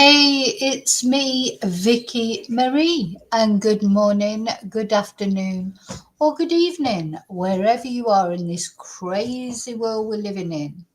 Hey, it's me, Vicky Marie, and good morning, good afternoon, or good evening, wherever you are in this crazy world we're living in.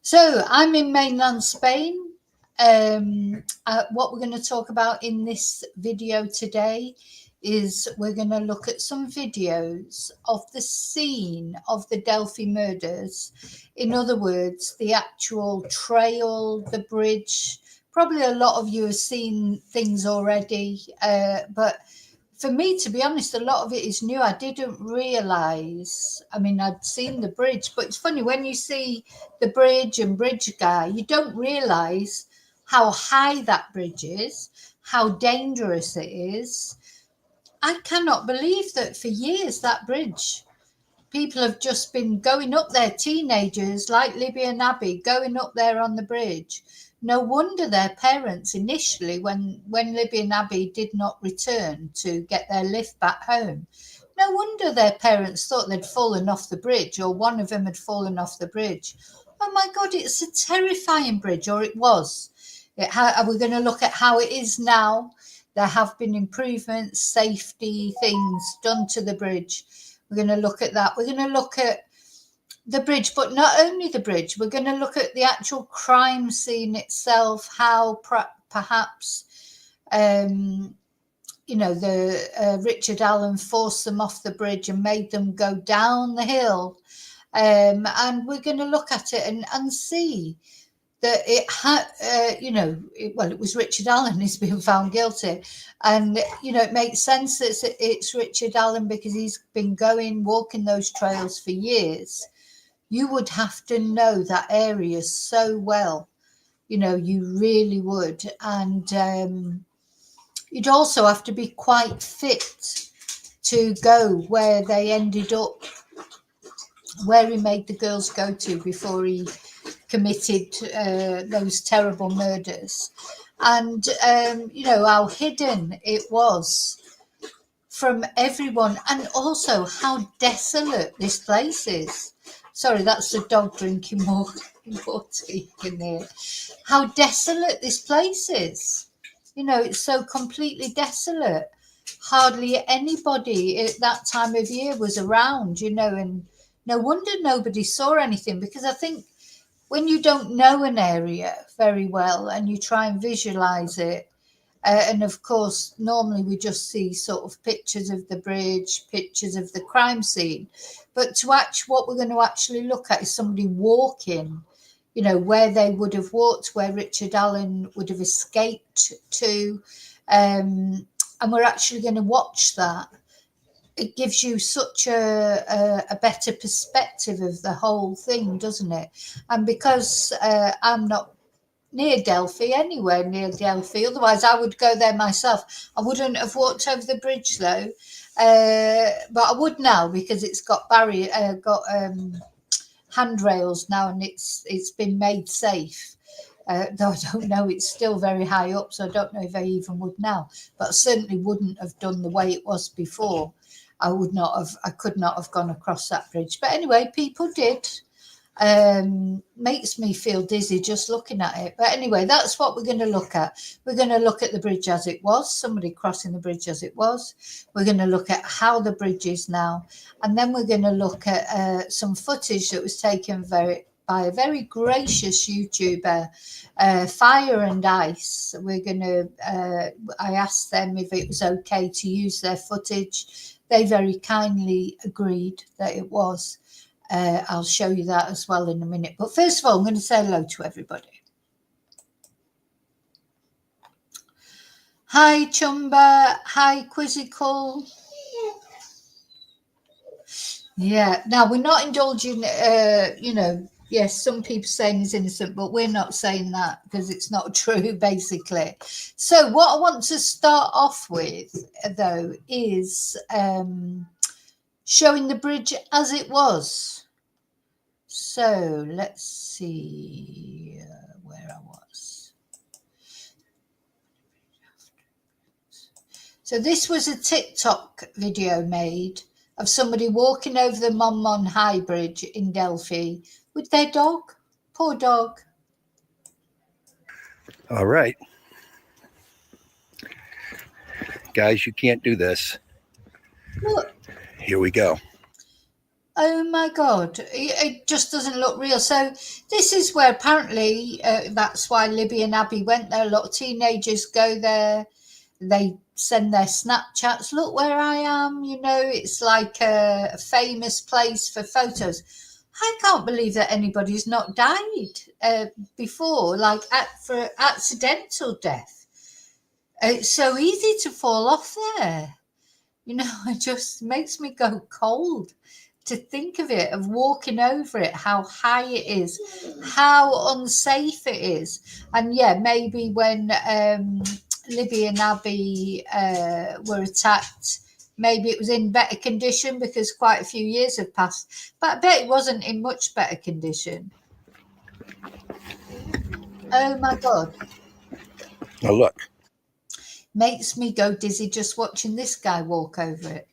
So, I'm in mainland Spain. What we're going to talk about in this video today is we're going to look at some videos of the scene of the Delphi murders. In other words, the actual trail, the bridge. Probably a lot of you have seen things already, but for me, to be honest, a lot of it is new. I didn't realize. I mean, I'd seen the bridge, but it's funny when you see the bridge and bridge guy, you don't realize how high that bridge is, how dangerous it is. I cannot believe that for years that bridge, people have just been going up there, teenagers like Libby and Abby, going up there on the bridge. No wonder their parents initially, when Libby and Abby did not return to get their lift back home, no wonder their parents thought they'd fallen off the bridge, or one of them had fallen off the bridge. Oh my God, it's a terrifying bridge, or it was. We're going to look at how it is now. There have been improvements, safety things done to the bridge. We're going to look at that. We're going to look at the bridge, but not only the bridge. We're going to look at the actual crime scene itself, how perhaps, the Richard Allen forced them off the bridge and made them go down the hill. And we're going to look at it and see that it had, it was Richard Allen who's been found guilty. And, it makes sense that it's Richard Allen because he's been walking those trails for years. You would have to know that area so well, you really would. And you'd also have to be quite fit to go where they ended up, where he made the girls go to before he committed those terrible murders. And, how hidden it was from everyone, and also how desolate this place is. Sorry, that's the dog drinking more tea in there. How desolate this place is. It's so completely desolate. Hardly anybody at that time of year was around, and no wonder nobody saw anything, because I think when you don't know an area very well and you try and visualize it, and of course, normally we just see sort of pictures of the bridge, pictures of the crime scene. But what we're going to actually look at is somebody walking, where they would have walked, where Richard Allen would have escaped to. And we're actually going to watch that. It gives you such a better perspective of the whole thing, doesn't it? And because I'm not near Delphi, anywhere near Delphi, otherwise I would go there myself. I wouldn't have walked over the bridge though, but I would now, because it's got handrails now, and it's been made safe. Though I don't know, it's still very high up, so I don't know if I even would now, but I certainly wouldn't have done the way it was before. I could not have gone across that bridge. But anyway, people did. Makes me feel dizzy just looking at it. But anyway, that's what we're going to look at. We're going to look at the bridge as it was, somebody crossing the bridge as it was. We're going to look at how the bridge is now. And then we're going to look at some footage that was taken by a very gracious YouTuber, Fire and Ice. We're going to, I asked them if it was okay to use their footage. They very kindly agreed that it was. I'll show you that as well in a minute. But first of all, I'm going to say hello to everybody. Hi, Chumba. Hi, Quizzical. Yeah. Now, we're not indulging, yes, some people saying he's innocent, but we're not saying that because it's not true, basically. So what I want to start off with, though, is showing the bridge as it was. So let's see where I was. So this was a TikTok video made of somebody walking over the Mon High Bridge in Delphi with their dog. Poor dog. All right. Guys, you can't do this. Look. Here we go. Oh my God, it just doesn't look real. So this is where apparently that's why Libby and Abby went there. A lot of teenagers go there. They send their Snapchats. Look where I am. You know, it's like a famous place for photos. I can't believe that anybody's not died before, like for accidental death. It's so easy to fall off there. You know, it just makes me go cold to think of it, of walking over it, how high it is, how unsafe it is. And yeah, maybe when Libby and Abby were attacked, maybe it was in better condition because quite a few years have passed. But I bet it wasn't in much better condition. Oh my God. Now look. Makes me go dizzy just watching this guy walk over it.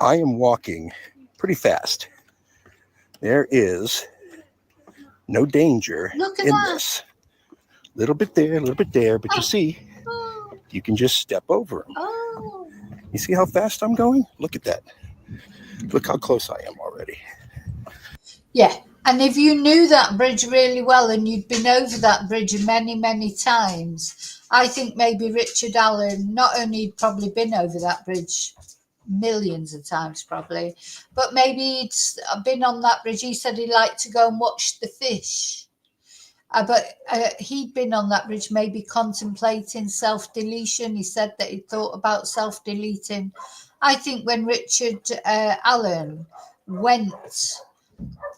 I am walking pretty fast. There is no danger in this. A little bit there, a little bit there, but you see, you can just step over them. Oh. You see how fast I'm going? Look at that. Look how close I am already. Yeah, and if you knew that bridge really well and you'd been over that bridge many, many times, I think maybe Richard Allen, not only he'd probably been over that bridge millions of times probably, but maybe he'd been on that bridge. He said he liked to go and watch the fish. But he'd been on that bridge maybe contemplating self-deletion. He said that he thought about self-deleting. I think when Richard Allen went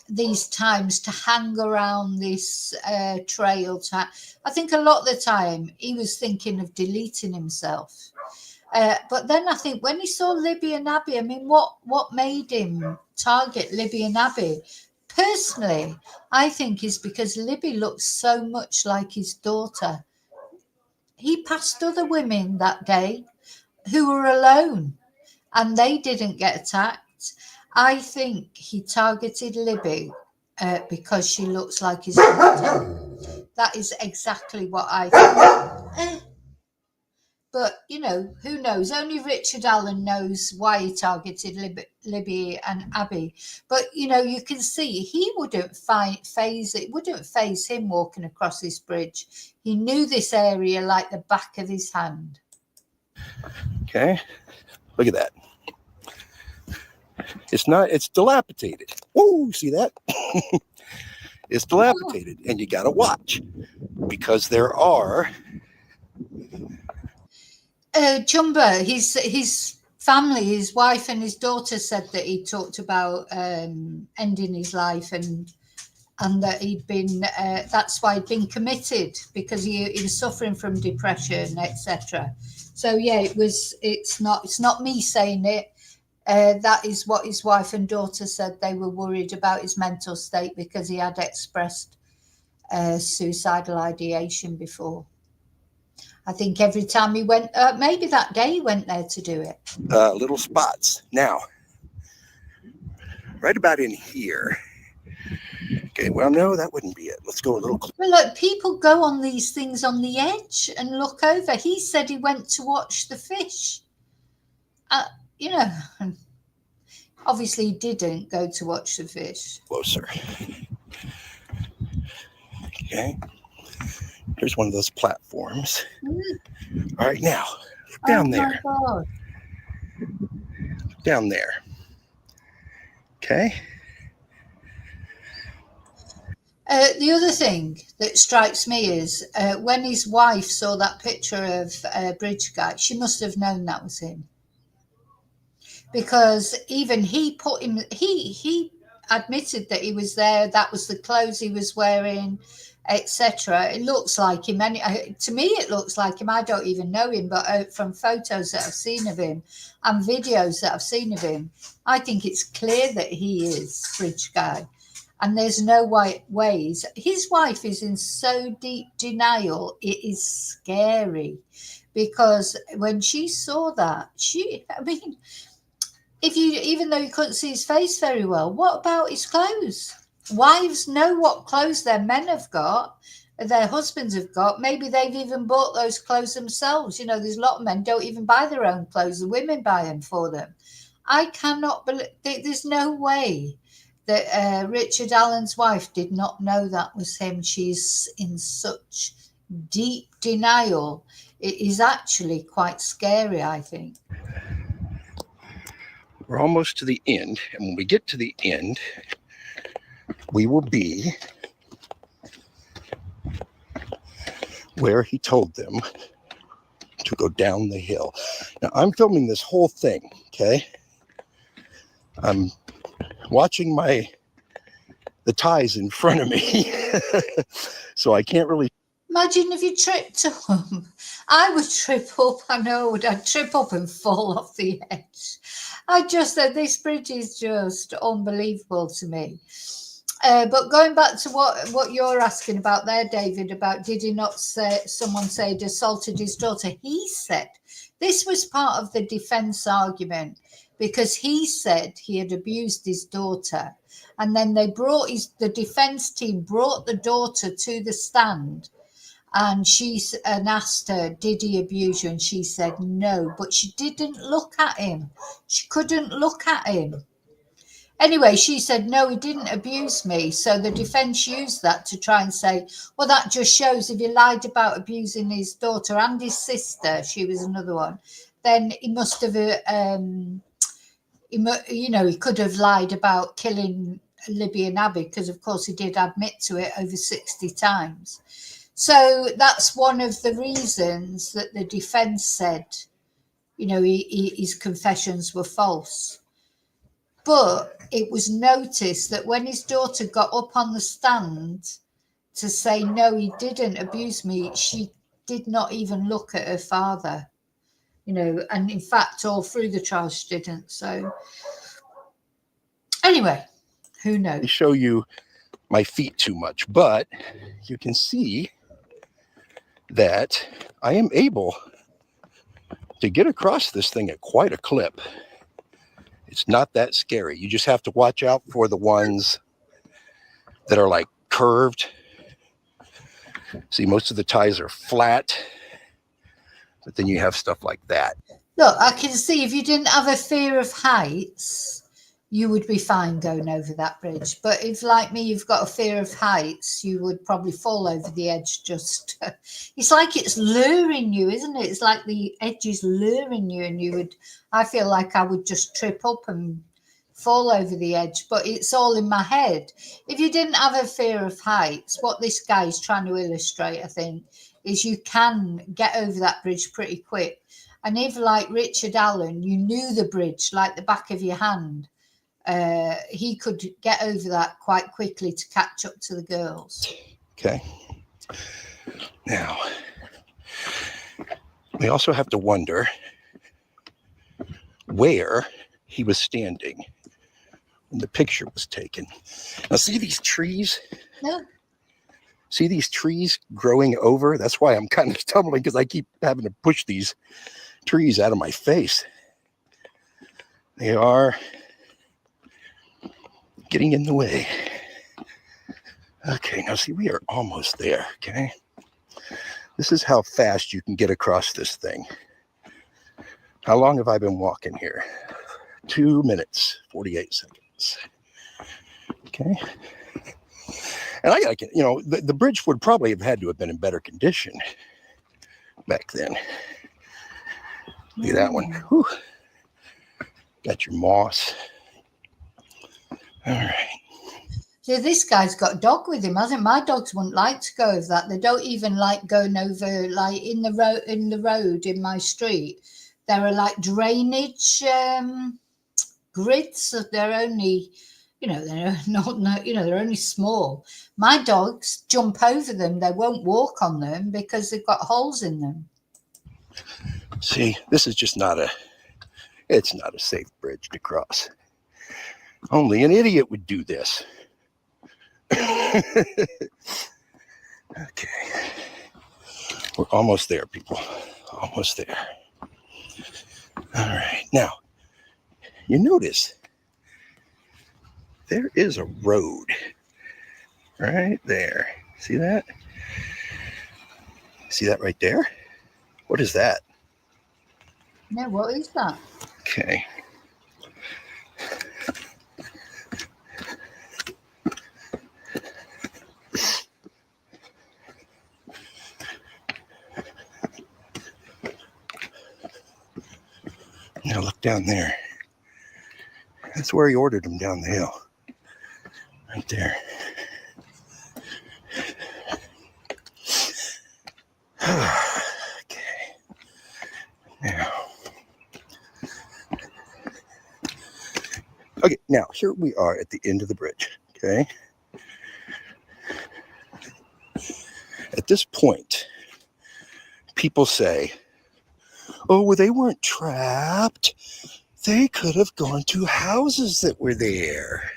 these times to hang around this trail, I think a lot of the time he was thinking of deleting himself. But then I think when he saw Libby and Abby, I mean, what made him target Libby and Abby? Personally, I think is because Libby looks so much like his daughter. He passed other women that day who were alone and they didn't get attacked. I think he targeted Libby because she looks like his daughter. That is exactly what I think. But, you know, who knows? Only Richard Allen knows why he targeted Libby and Abby. But, you know, you can see he wouldn't phase him walking across this bridge. He knew this area like the back of his hand. Okay, look at that. It's dilapidated. Whoa, see that? It's dilapidated, and you got to watch because there are... Chumba, his family, his wife and his daughter said that he talked about ending his life and that he'd been that's why he'd been committed because he was suffering from depression, etc. So yeah, it's not me saying it. That is what his wife and daughter said. They were worried about his mental state because he had expressed suicidal ideation before. I think every time he went, maybe that day he went there to do it. Little spots. Now, right about in here. Okay, well, no, that wouldn't be it. Let's go a little closer. Well, look, people go on these things on the edge and look over. He said he went to watch the fish. You know, obviously he didn't go to watch the fish. Closer. Okay. Here's one of those platforms. All right, now, down there. God. Down there. Okay. The other thing that strikes me is when his wife saw that picture of Bridge Guy, she must have known that was him. Because even he admitted that he was there, that was the clothes he was wearing, etc. It looks like him. To me, it looks like him. I don't even know him, but from photos that I've seen of him and videos that I've seen of him, I think it's clear that he is Bridge Guy. And there's no ways. His wife is in so deep denial, it is scary. Because when she saw that, even though you couldn't see his face very well, what about his clothes? Wives know what clothes their men have got, their husbands have got. Maybe they've even bought those clothes themselves. You know, there's a lot of men don't even buy their own clothes. The women buy them for them. I cannot believe, there's no way that Richard Allen's wife did not know that was him. She's in such deep denial. It is actually quite scary, I think. We're almost to the end, and when we get to the end, we will be where he told them to go down the hill. Now, I'm filming this whole thing, okay? I'm watching the ties in front of me, so I can't really. Imagine if you tripped up. I would trip up. I know I'd trip up and fall off the edge. I just said this bridge is just unbelievable to me. But going back to what you're asking about there, David, about did he not say, someone said assaulted his daughter? He said this was part of the defense argument because he said he had abused his daughter. And then the defense team brought the daughter to the stand and asked her, did he abuse you? And she said no, but she didn't look at him. She couldn't look at him. Anyway, she said, no, he didn't abuse me. So the defense used that to try and say, well, that just shows if he lied about abusing his daughter and his sister, she was another one, then he must have, he could have lied about killing Libby and Abby because, of course, he did admit to it over 60 times. So that's one of the reasons that the defense said, his confessions were false. But it was noticed that when his daughter got up on the stand to say, no, he didn't abuse me, she did not even look at her father, and in fact, all through the trial, she didn't. So anyway, who knows? I show you my feet too much, but you can see that I am able to get across this thing at quite a clip. It's not that scary. You just have to watch out for the ones that are like curved. See, most of the ties are flat, but then you have stuff like that. Look, I can see if you didn't have a fear of heights, you would be fine going over that bridge. But if, like me, you've got a fear of heights, you would probably fall over the edge. It's like it's luring you, isn't it? It's like the edge is luring you, and I feel like I would just trip up and fall over the edge, but it's all in my head. If you didn't have a fear of heights, what this guy is trying to illustrate, I think, is you can get over that bridge pretty quick. And if, like Richard Allen, you knew the bridge like the back of your hand, he could get over that quite quickly to catch up to the girls. Okay. Now, we also have to wonder where he was standing when the picture was taken. Now, see these trees? Yeah. See these trees growing over? That's why I'm kind of stumbling, because I keep having to push these trees out of my face. They are getting in the way. Okay, now see, we are almost there, okay? This is how fast you can get across this thing. How long have I been walking here? 2 minutes, 48 seconds. Okay. And the bridge would probably have had to have been in better condition back then. Look at that one. Whew. Got your moss. All right. So this guy's got a dog with him, hasn't he? My dogs wouldn't like to go over that. They don't even like going over, like in the road in my street. There are like drainage grids. So they're only, they're not, they're only small. My dogs jump over them. They won't walk on them because they've got holes in them. See, this is just it's not a safe bridge to cross. Only an idiot would do this. Okay. We're almost there, people. Almost there. All right. Now, you notice there is a road right there. See that? See that right there? What is that? No, what is that? Okay. Now look down there. That's where he ordered them, down the hill. Right there. Okay. Now. Okay, now here we are at the end of the bridge. Okay. At this point, people say, oh, well, they weren't trapped. They could have gone to houses that were there.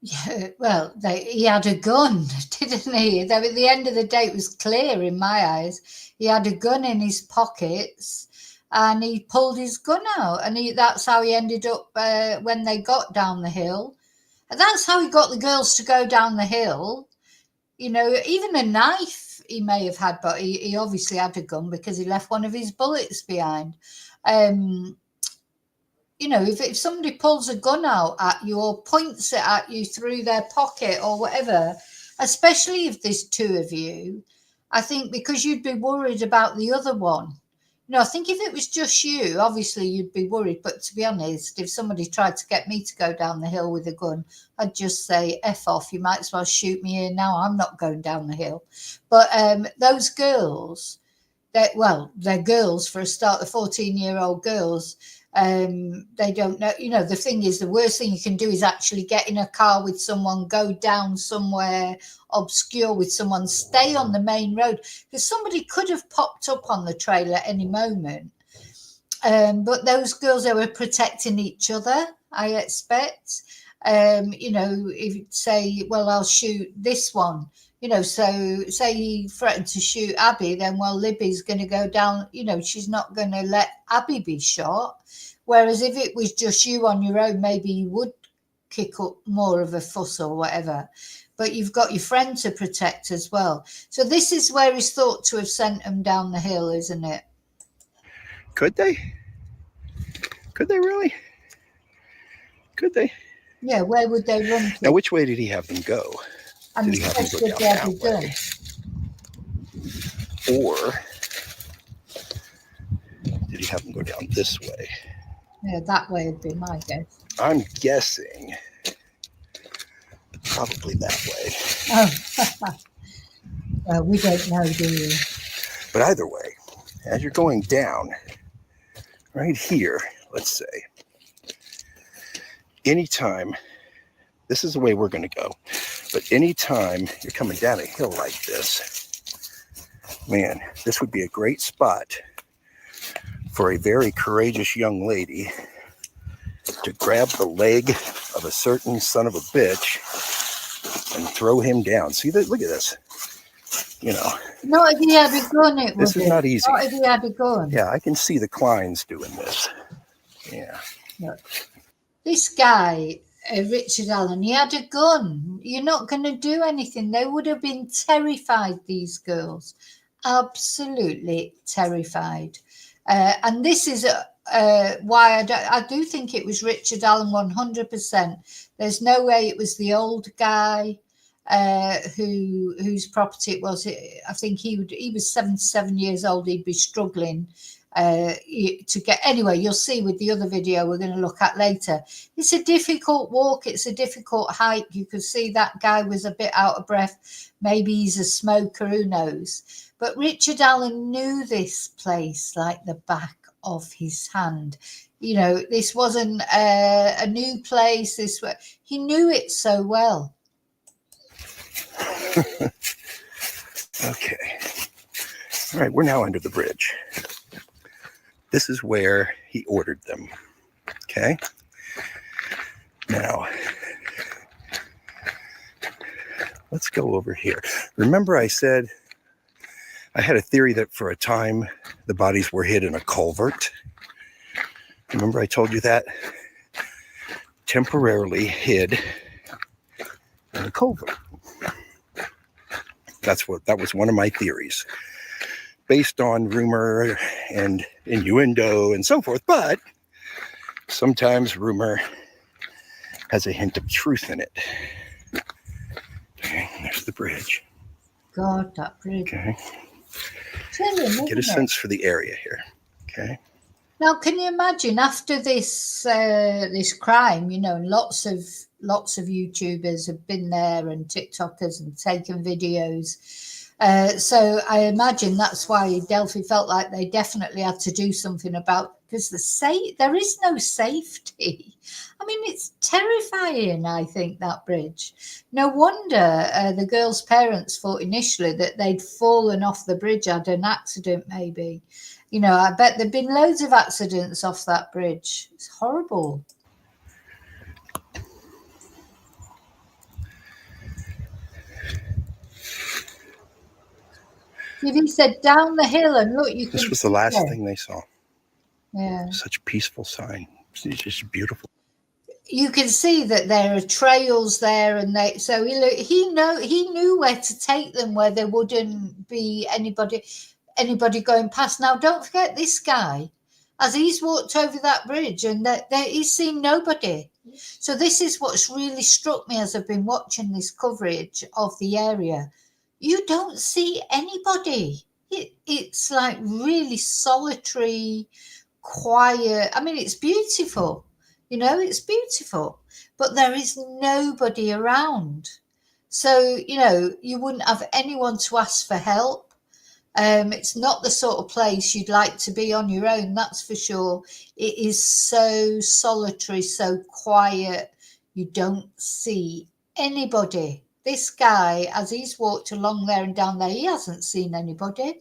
Yeah, well, he had a gun, didn't he? At the end of the day, it was clear in my eyes. He had a gun in his pockets and he pulled his gun out. And that's how he ended up when they got down the hill. And that's how he got the girls to go down the hill. You know, even a knife he may have had, but he obviously had a gun because he left one of his bullets behind. You know, if somebody pulls a gun out at you or points it at you through their pocket or whatever, especially if there's two of you, I think because you'd be worried about the other one. You know, I think if it was just you, obviously you'd be worried. But to be honest, if somebody tried to get me to go down the hill with a gun, I'd just say, F off, you might as well shoot me here now. I'm not going down the hill. But those girls, they're girls for a start, the 14-year-old girls. They don't know, you know, the thing is, the worst thing you can do is actually get in a car with someone, go down somewhere obscure with someone, stay on the main road, because somebody could have popped up on the trail at any moment. But those girls, they were protecting each other, I expect. You know, if you say, well, I'll shoot this one, you know, so say he threatened to shoot Abby, then, well, Libby's going to go down, you know, she's not going to let Abby be shot. Whereas if it was just you on your own, maybe you would kick up more of a fuss or whatever. But you've got your friend to protect as well. So this is where he's thought to have sent them down the hill, isn't it? Could they? Could they really? Could they? Yeah, where would they run to? Now, which way did he have them go? And did he have them go down that way? Or did he have them go down this way? Yeah, that way would be my guess. I'm guessing probably that way. Oh, well, we don't know, do we? But either way, as you're going down, right here, let's say, anytime, this is the way we're going to go, but anytime you're coming down a hill like this, man, this would be a great spot for a very courageous young lady to grab the leg of a certain son of a bitch and throw him down. See that? Look at this. You know. Not if he had a gun, it would. This is not easy. Not if he had a gun. Yeah, I can see the Kleins doing this. Yeah. Look. This guy, Richard Allen, he had a gun. You're not going to do anything. They would have been terrified, these girls. Absolutely terrified. And this is why I do think it was Richard Allen 100%. There's no way it was the old guy whose property it was. I think he was 77 years old. He'd be struggling to get. Anyway, you'll see with the other video we're going to look at later. It's a difficult walk. It's a difficult hike. You could see that guy was a bit out of breath. Maybe he's a smoker. Who knows? But Richard Allen knew this place like the back of his hand. You know, this wasn't a new place. He knew it so well. Okay. All right, we're now under the bridge. This is where he ordered them. Okay. Now, let's go over here. Remember I said I had a theory that for a time the bodies were hid in a culvert. Remember I told you that? Temporarily hid in a culvert. That was one of my theories, based on rumor and innuendo and so forth. But sometimes rumor has a hint of truth in it. Okay, there's the bridge. God, that bridge. Okay. Chilling, Get a sense for the area here. Okay. Now, can you imagine after this this crime? You know, lots of YouTubers have been there and TikTokers and taken videos. So I imagine that's why Delphi felt like they definitely had to do something about, because there is no safety. I mean, it's terrifying, I think, that bridge. No wonder the girl's parents thought initially that they'd fallen off the bridge, had an accident maybe. You know, I bet there've been loads of accidents off that bridge. It's horrible. He said down the hill and look, you can. This was the last thing they saw. Yeah. Such a peaceful sign. It's just beautiful. You can see that there are trails there, and he knew where to take them, where there wouldn't be anybody going past. Now, don't forget this guy, as he's walked over that bridge, and he's seen nobody. So this is what's really struck me as I've been watching this coverage of the area. You don't see anybody. It's like really solitary, quiet. I mean, it's beautiful. You know, it's beautiful, but there is nobody around. So, you know, you wouldn't have anyone to ask for help. It's not the sort of place you'd like to be on your own, that's for sure. It is so solitary, so quiet. You don't see anybody. This guy, as he's walked along there and down there, he hasn't seen anybody.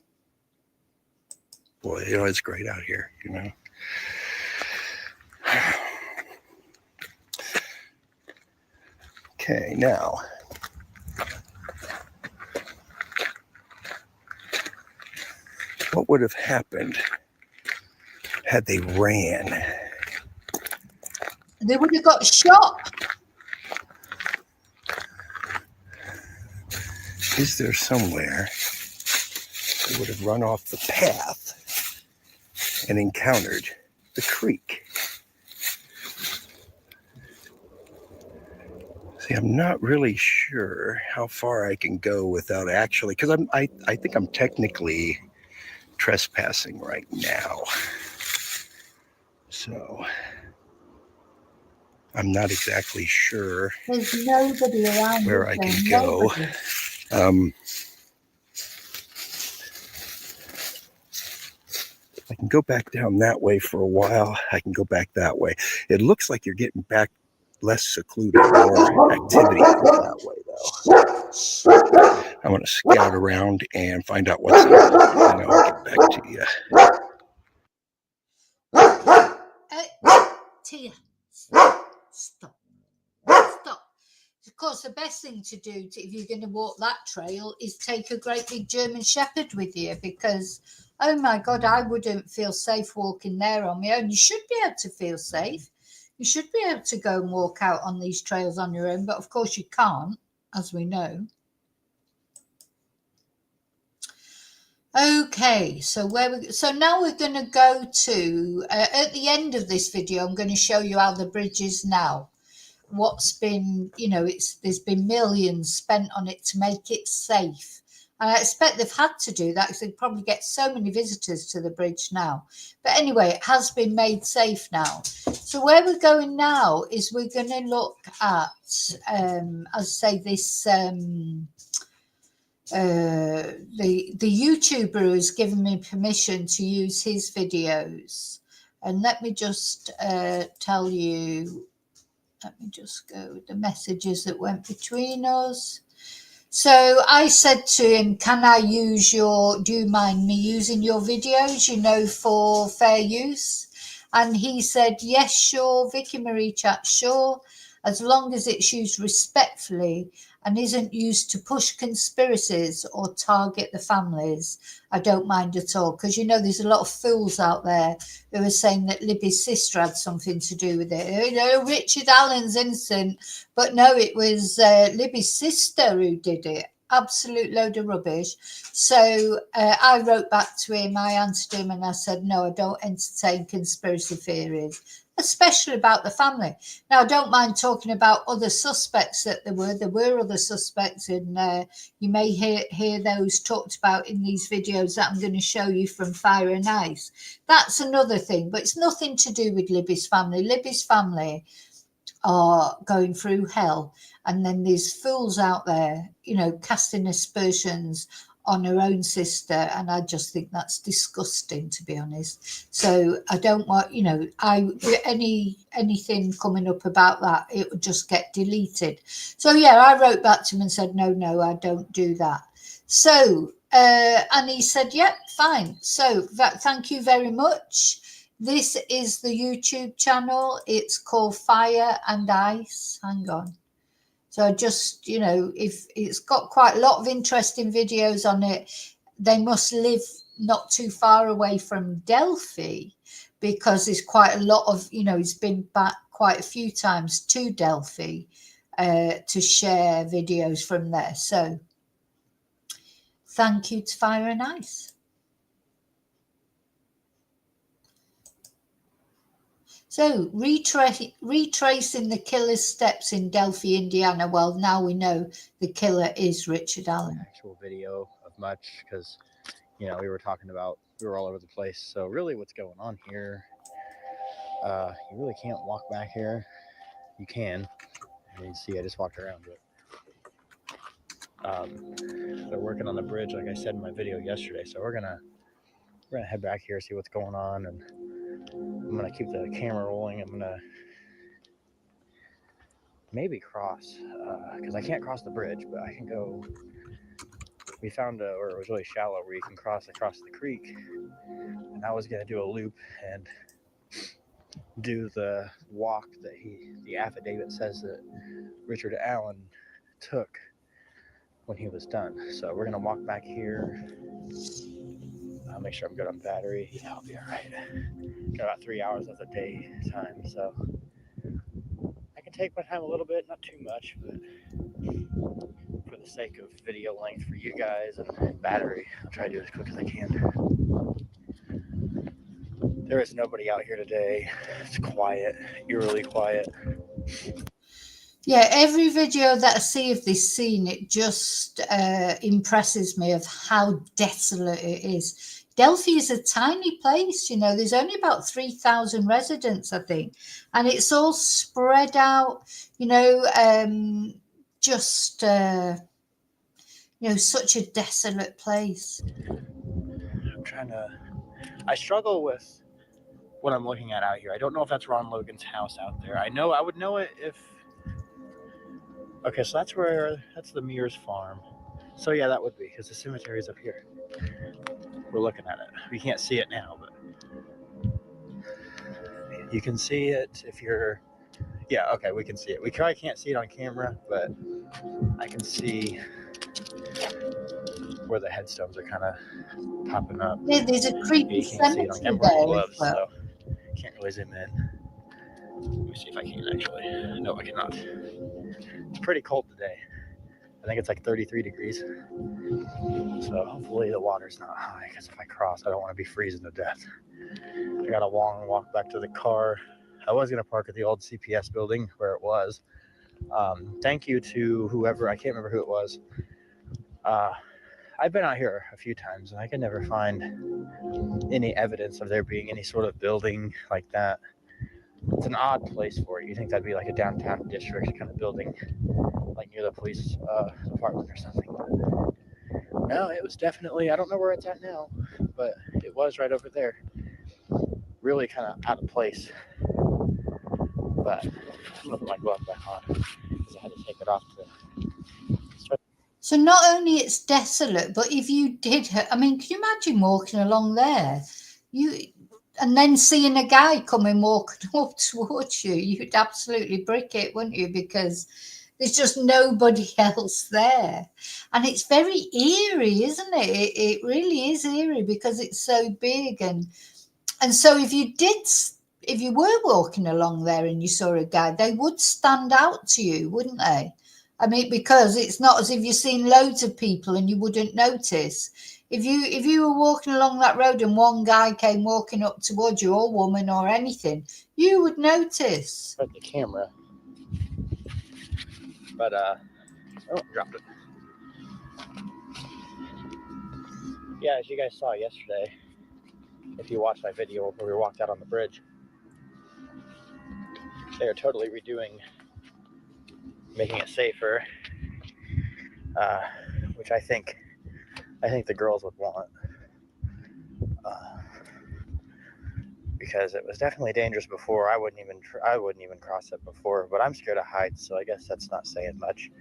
Boy, you know, it's great out here, you know. Okay, now, what would have happened had they ran? They would have got shot. Is there somewhere they would have run off the path and encountered the creek? See, I'm not really sure how far I can go without actually, because I think I'm technically trespassing right now. So I'm not exactly sure There's nobody around where I can go. I can go back down that way for a while. I can go back that way. It looks like you're getting back less secluded, more activity that way, though. I'm going to scout around and find out what's up, and I'll get back to you. Tia, stop. Of course, the best thing to do if you're going to walk that trail is take a great big German Shepherd with you, because, oh my God, I wouldn't feel safe walking there on my own. You should be able to feel safe. You should be able to go and walk out on these trails on your own, but of course you can't, as we know. Okay, so now we're going to go to, at the end of this video, I'm going to show you how the bridge is now. What's been, you know, there's been millions spent on it to make it safe. And I expect they've had to do that because they probably get so many visitors to the bridge now. But anyway, it has been made safe now. So where we're going now is we're going to look at, as I say, this the YouTuber who has given me permission to use his videos. And let me just tell you, let me just go with the messages that went between us. So I said to him, can I use do you mind me using your videos, you know, for fair use? And he said, yes, sure, Vicky Marie Chat, sure, as long as it's used respectfully and isn't used to push conspiracies or target the families. I don't mind at all, because, you know, there's a lot of fools out there who are saying that Libby's sister had something to do with it. You know, Richard Allen's innocent, but no, it was Libby's sister who did it. absolute load of rubbish. So I wrote back to him, I answered him, and I said, no, I don't entertain conspiracy theories, especially about the family. Now, I don't mind talking about other suspects that there were other suspects, and you may hear those talked about in these videos that I'm going to show you from Fire and Ice. That's another thing, but it's nothing to do with Libby's family. Libby's family are going through hell, and then there's fools out there, you know, casting aspersions on her own sister, and I just think that's disgusting, to be honest. So I don't want, you know, anything coming up about that, it would just get deleted. So yeah, I wrote back to him and said, no, I don't do that. So and he said, yep, fine. So thank you very much. This is the YouTube channel. It's called Fire and Ice. Hang on. So just, you know, if it's got quite a lot of interesting videos on it, they must live not too far away from Delphi, because there's quite a lot of, you know, he's been back quite a few times to Delphi to share videos from there. So thank you to Fire and Ice. So retracing the killer's steps in Delphi, Indiana. Well, now we know the killer is Richard Allen. Actual video of much, because, you know, we were all over the place. So really what's going on here, you really can't walk back here. You can. And you see I just walked around it. They're working on the bridge, like I said in my video yesterday. So we're gonna head back here, see what's going on, and I'm gonna keep the camera rolling. I'm gonna maybe cross, because I can't cross the bridge, but I can go. We found where it was really shallow, where you can cross across the creek, and I was gonna do a loop and do the walk that the affidavit says that Richard Allen took when he was done. So we're gonna walk back here. I'll make sure I'm good on battery. Yeah, I'll be all right. Got about 3 hours of the day time, so I can take my time a little bit, not too much, but for the sake of video length for you guys and battery, I'll try to do it as quick as I can. There is nobody out here today. It's quiet, eerily quiet. Yeah, every video that I see of this scene, it just impresses me of how desolate it is. Delphi is a tiny place, you know, there's only about 3,000 residents, I think, and it's all spread out, you know, just, you know, such a desolate place. I struggle with what I'm looking at out here. I don't know if that's Ron Logan's house out there. I would know it if, okay, so that's the Mears farm. So yeah, that would be, because the cemetery is up here. We're looking at it. We can't see it now, but you can see it if you're, yeah, okay, we can see it. We probably can't see it on camera, but I can see where the headstones are kind of popping up. Yeah, there's a creepy cemetery there. Gloves, so can't really zoom in. Let me see if I can actually. No, I cannot. It's pretty cold today. I think it's like 33 degrees. So hopefully the water's not high, because if I cross, I don't want to be freezing to death. I got a long walk back to the car. I was going to park at the old CPS building where it was. Thank you to whoever, I can't remember who it was. I've been out here a few times, and I can never find any evidence of there being any sort of building like that. It's an odd place for it. You think that'd be like a downtown district kind of building, like near the police department or something. But no, it was definitely, I don't know where it's at now, but it was right over there. Really kind of out of place. But I'm gonna put my glove back on because I had to take it off to. So not only it's desolate, but if you did, I mean, can you imagine walking along there? And then seeing a guy coming walking up towards you, you'd absolutely brick it, wouldn't you? Because there's just nobody else there. And it's very eerie, isn't it? It really is eerie because it's so big. And so if you were walking along there and you saw a guy, they would stand out to you, wouldn't they? I mean, because it's not as if you've seen loads of people and you wouldn't notice. If you were walking along that road and one guy came walking up towards you, or woman or anything, you would notice. But the camera. But oh, dropped it. Yeah, as you guys saw yesterday, if you watched my video where we walked out on the bridge, they are totally redoing, making it safer, which I think the girls would want, because it was definitely dangerous before. I wouldn't even cross it before, but I'm scared of heights, so I guess that's not saying much.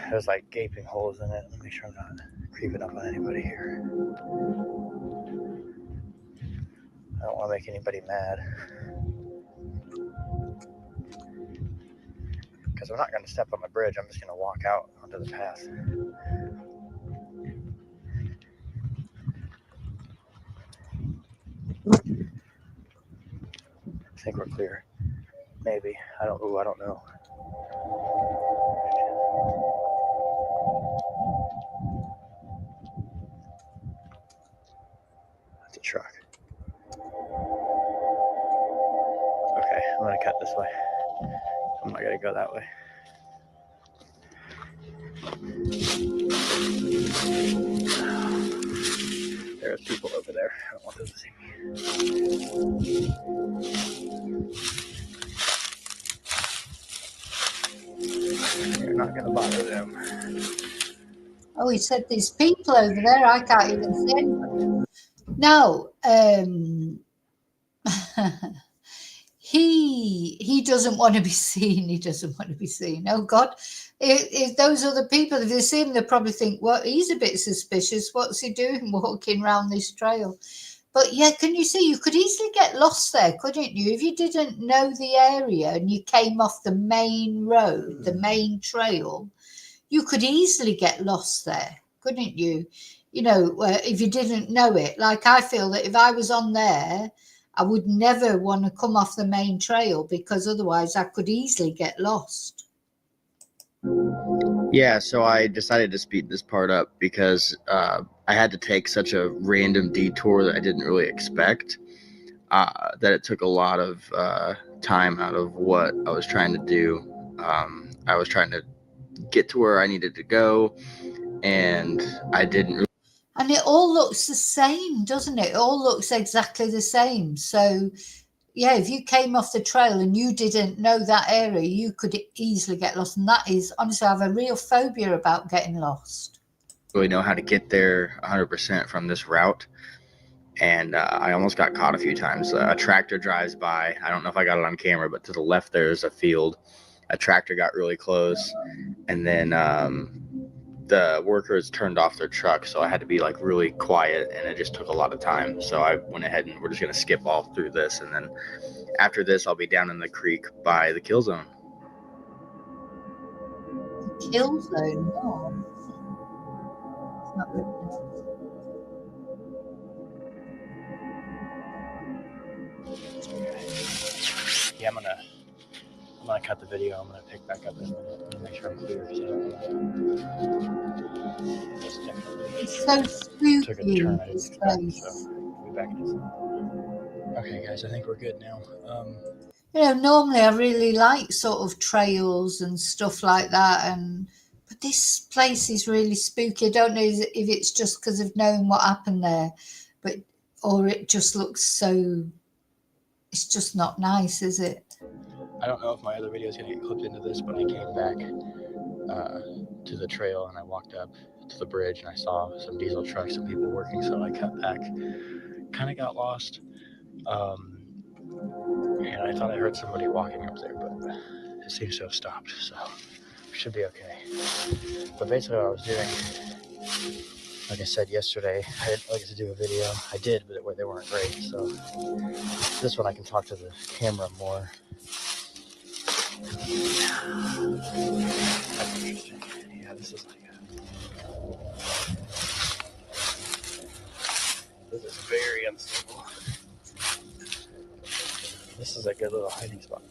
There's like gaping holes in it. Let me make sure I'm not creeping up on anybody here. I don't want to make anybody mad, because I'm not going to step on the bridge. I'm just going to walk out onto the path. I think we're clear. Maybe. I don't know. That's a truck. Okay, I'm going to cut this way. I'm not going to go that way. There's people over there. I don't want them to see me. You're not going to bother them. Oh, he said there's people over there. I can't even see anybody. No, he doesn't want to be seen. He doesn't want to be seen. Oh God, if those other people, if they see him, they probably think, well, he's a bit suspicious. What's he doing walking around this trail? But yeah, can you see, you could easily get lost there, couldn't you? If you didn't know the area and you came off the main road, the main trail, you could easily get lost there, couldn't you? You know, if you didn't know it. Like, I feel that if I was on there, I would never want to come off the main trail, because otherwise I could easily get lost. Yeah, so I decided to speed this part up because I had to take such a random detour that I didn't really expect, that it took a lot of time out of what I was trying to do. I was trying to get to where I needed to go, and I didn't really. And it all looks the same, doesn't it? It all looks exactly the same. So, yeah, if you came off the trail and you didn't know that area, you could easily get lost. And that is, honestly, I have a real phobia about getting lost. Really know how to get there 100% from this route. And I almost got caught a few times. A tractor drives by. I don't know if I got it on camera, but to the left there's a field. A tractor got really close, and then the workers turned off their truck, so I had to be like really quiet, and it just took a lot of time. So I went ahead and we're just gonna skip all through this, and then after this I'll be down in the creek by the kill zone. Kill zone? No. It's not written. Yeah, I'm gonna cut the video. I'm gonna pick back up in a minute. Make sure I'm clear. It's so spooky. Took a turn I didn't This expect, place. so we'll be back in this. Okay, guys, I think we're good now. You know, normally I really like sort of trails and stuff like that, but this place is really spooky. I don't know if it's just because of knowing what happened there, or it just looks so. It's just not nice, is it? I don't know if my other video is going to get clipped into this, but I came back to the trail and I walked up to the bridge and I saw some diesel trucks and people working, so I cut back. Kind of got lost. And I thought I heard somebody walking up there, but it seems to have stopped, so we should be okay. But basically what I was doing, like I said yesterday, I didn't really get to do a video. I did, but they weren't great, so this one I can talk to the camera more. That's interesting. Yeah, this is this is very unstable. This is a good little hiding spot.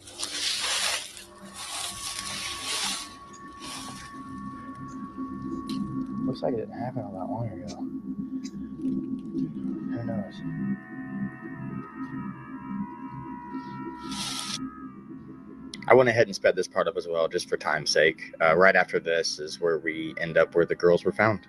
Looks like it didn't happen all that long ago. Who knows? I went ahead and sped this part up as well, just for time's sake. Right after this is where we end up where the girls were found.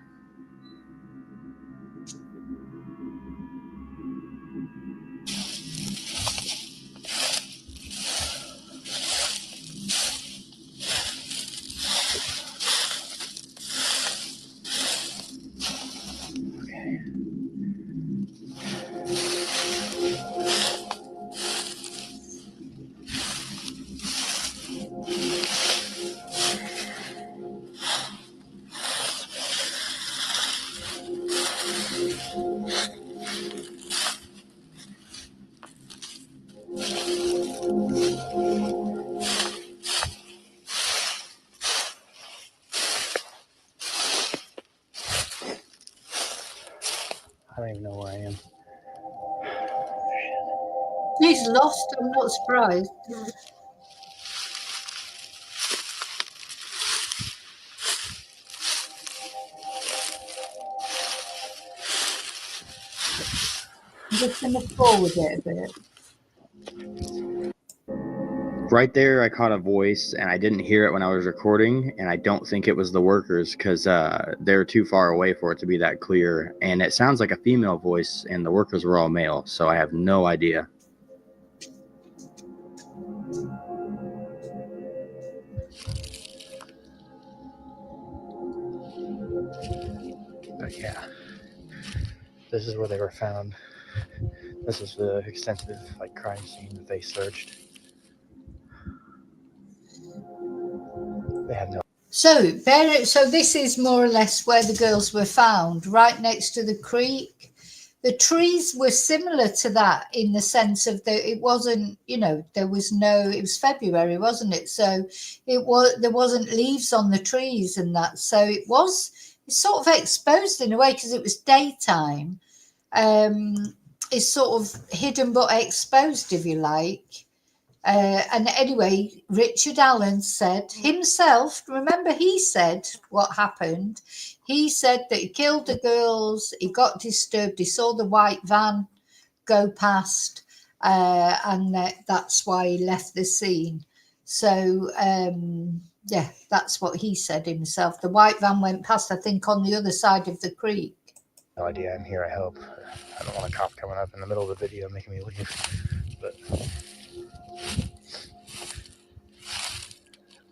I don't even know where I am. He's lost. I'm not surprised. I'm just going to forward it a bit. Right there, I caught a voice, and I didn't hear it when I was recording, and I don't think it was the workers because they're too far away for it to be that clear. And it sounds like a female voice, and the workers were all male, so I have no idea. But yeah, this is where they were found. This is the extensive crime scene that they searched. They had no. So this is more or less where the girls were found, right next to the creek. The trees were similar to that in the sense of that it wasn't, there was it was February, wasn't it? So there wasn't leaves on the trees and that. So it's sort of exposed in a way because it was daytime. It's sort of hidden but exposed, if you like. And anyway, Richard Allen said himself, remember he said what happened. He said that he killed the girls, he got disturbed, he saw the white van go past, and that's why he left the scene. So, yeah, that's what he said himself. The white van went past, I think, on the other side of the creek. No idea. I'm here, I hope. I don't want a cop coming up in the middle of the video making me leave. But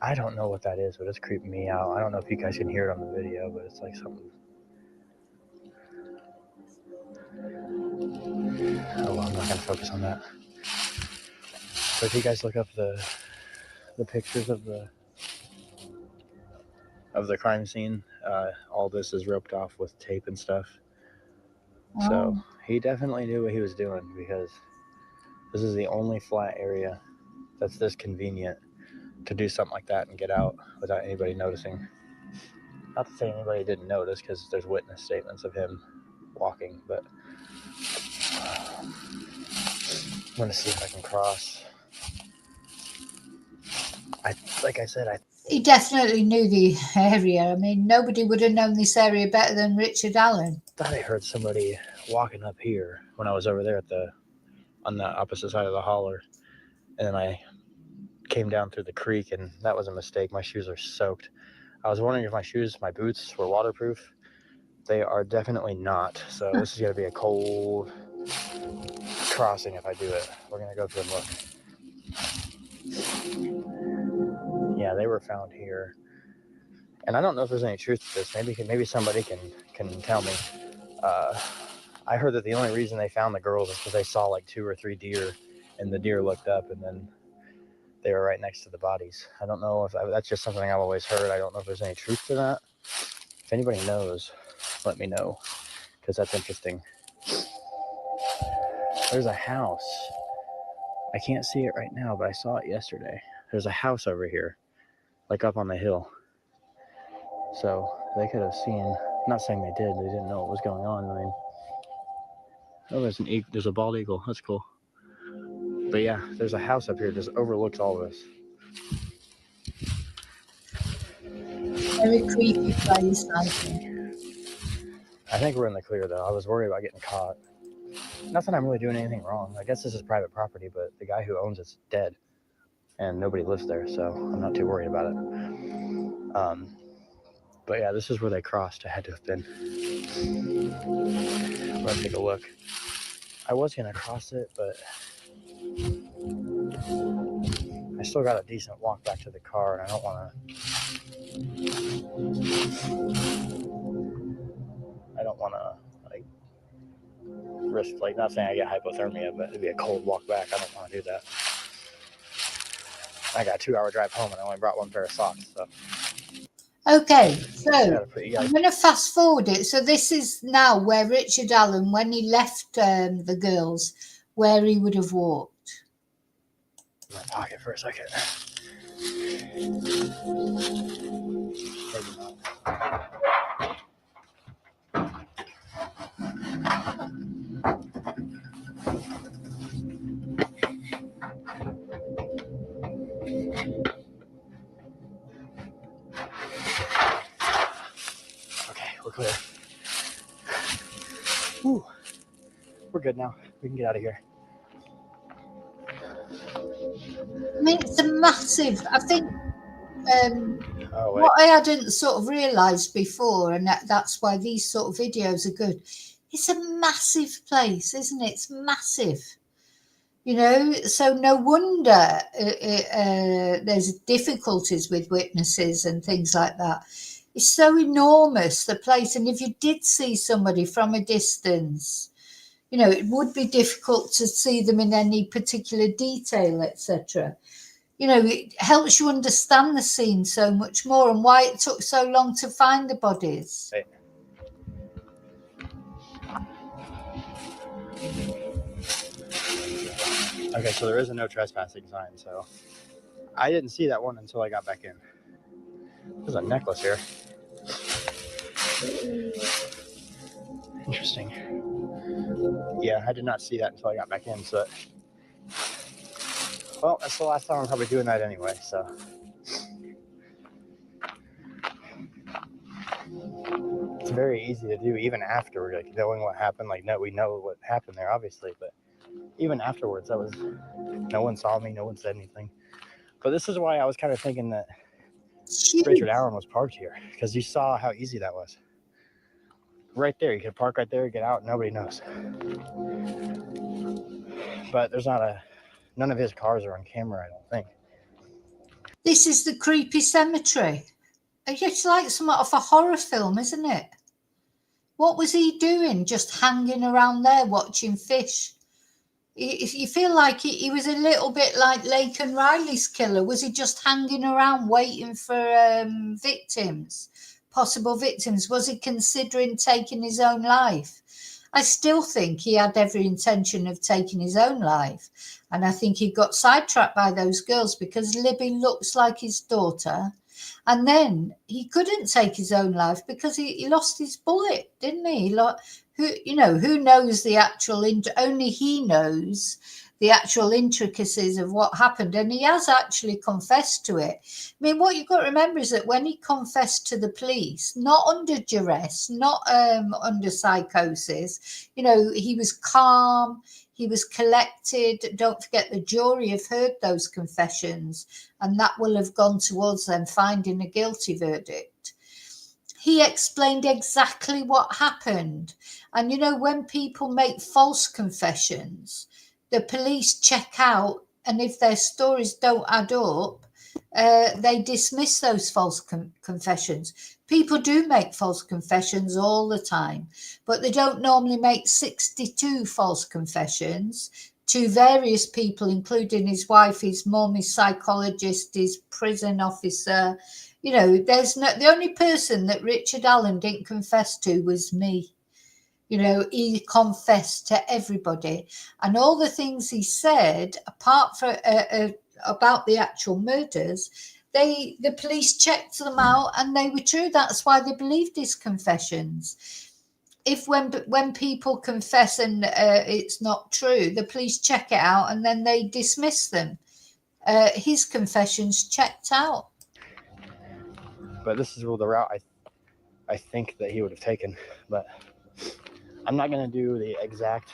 I don't know what that is, but it's creeping me out. I don't know if you guys can hear it on the video, but it's like something. Oh, well, I'm not going to focus on that. So if you guys look up the pictures of the crime scene, all this is roped off with tape and stuff. Oh. So he definitely knew what he was doing because this is the only flat area that's this convenient to do something like that and get out without anybody noticing. Not to say anybody didn't notice because there's witness statements of him walking, but I'm going to see if I can cross. He definitely knew the area. I mean, nobody would have known this area better than Richard Allen. I thought I heard somebody walking up here when I was over there on the opposite side of the holler, and then I came down through the creek, and that was a mistake. My shoes are soaked. I was wondering if my boots were waterproof. They are definitely not. So this is going to be a cold crossing if I do it. We're going to go through and look. Yeah, they were found here. And I don't know if there's any truth to this. Maybe somebody can tell me. I heard that the only reason they found the girls is because they saw 2 or 3 deer, and the deer looked up, and then they were right next to the bodies. I don't know if that's just something I've always heard. I don't know if there's any truth to that. If anybody knows, let me know, because that's interesting. There's a house. I can't see it right now, but I saw it yesterday. There's a house over here, up on the hill. So they could have seen, I'm not saying they didn't know what was going on. I mean, there's a bald eagle. That's cool. But yeah, there's a house up here that just overlooks all this. Very creepy place, I think. I think we're in the clear, though. I was worried about getting caught. Not that I'm really doing anything wrong. I guess this is private property, but the guy who owns it's dead, and nobody lives there, so I'm not too worried about it. But yeah, this is where they crossed. I had to have been. Let's take a look. I was gonna cross it, but I still got a decent walk back to the car, and I don't want to like risk, like, not saying I get hypothermia, but it'd be a cold walk back. I don't want to do that. I got a 2-hour drive home, and I only brought one pair of socks. So. Okay, so I'm going to fast forward it. So this is now where Richard Allen, when he left the girls, where he would have walked. In my pocket for a second. Maybe not. We're clear. Whew. We're good now. We can get out of here. I mean, it's a massive, I think, what I hadn't sort of realised before, and that's why these sort of videos are good, it's a massive place, isn't it? It's massive. You know, so no wonder there's difficulties with witnesses and things like that. It's so enormous, the place. And if you did see somebody from a distance, you know, it would be difficult to see them in any particular detail, etc. You know, it helps you understand the scene so much more and why it took so long to find the bodies. Hey. Okay, so there is a no trespassing sign, so I didn't see that one until I got back in. There's a necklace here. Interesting. Yeah, I did not see that until I got back in, so... Well, that's the last time I'm probably doing that anyway, so... It's very easy to do, even after, like, knowing what happened. Like, no, we know what happened there, obviously, but even afterwards, that was... No one saw me, no one said anything. But this is why I was kind of thinking that Richard Allen was parked here, because you saw how easy that was. Right there, you could park right there, get out, nobody knows. But there's none of his cars are on camera, I don't think. This is the creepy cemetery. It's like somewhat of a horror film, isn't it? What was he doing? Just hanging around there watching fish? You feel like he was a little bit like Lake and Riley's killer. Was he just hanging around waiting for victims, possible victims? Was he considering taking his own life? I still think he had every intention of taking his own life. And I think he got sidetracked by those girls because Libby looks like his daughter. And then he couldn't take his own life because he lost his bullet, didn't he? Who knows the actual, only he knows the actual intricacies of what happened. And he has actually confessed to it. I mean, what you've got to remember is that when he confessed to the police, not under duress, not under psychosis, you know, he was calm, he was collected. Don't forget the jury have heard those confessions, and that will have gone towards them finding a guilty verdict. He explained exactly what happened. And, you know, when people make false confessions, the police check out, and if their stories don't add up, they dismiss those false confessions. People do make false confessions all the time, but they don't normally make 62 false confessions to various people, including his wife, his mum, his psychologist, his prison officer. You know, the only person that Richard Allen didn't confess to was me. You know, he confessed to everybody, and all the things he said, apart from about the actual murders, the police checked them out, and they were true. That's why they believed his confessions. If when people confess and it's not true, the police check it out and then they dismiss them. His confessions checked out. But this is the route I think that he would have taken, but I'm not going to do the exact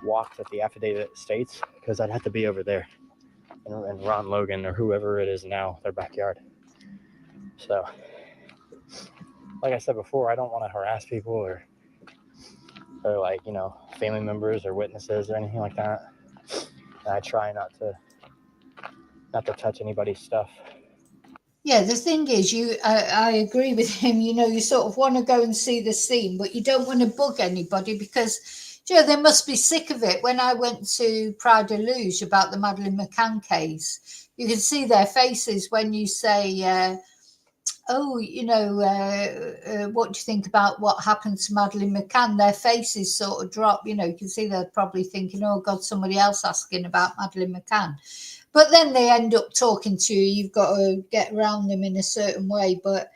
walk that the affidavit states because I'd have to be over there and Ron Logan or whoever it is now, their backyard. So, like I said before, I don't want to harass people or like, you know, family members or witnesses or anything like that. And I try not to touch anybody's stuff. Yeah, the thing is, I agree with him. You know, you sort of want to go and see the scene, but you don't want to bug anybody because, you know, they must be sick of it. When I went to Pride of Luge about the Madeleine McCann case, you can see their faces when you say, oh, you know, what do you think about what happened to Madeleine McCann? Their faces sort of drop. You know, you can see they're probably thinking, oh, God, somebody else asking about Madeleine McCann. But then they end up talking to you. You've got to get around them in a certain way. But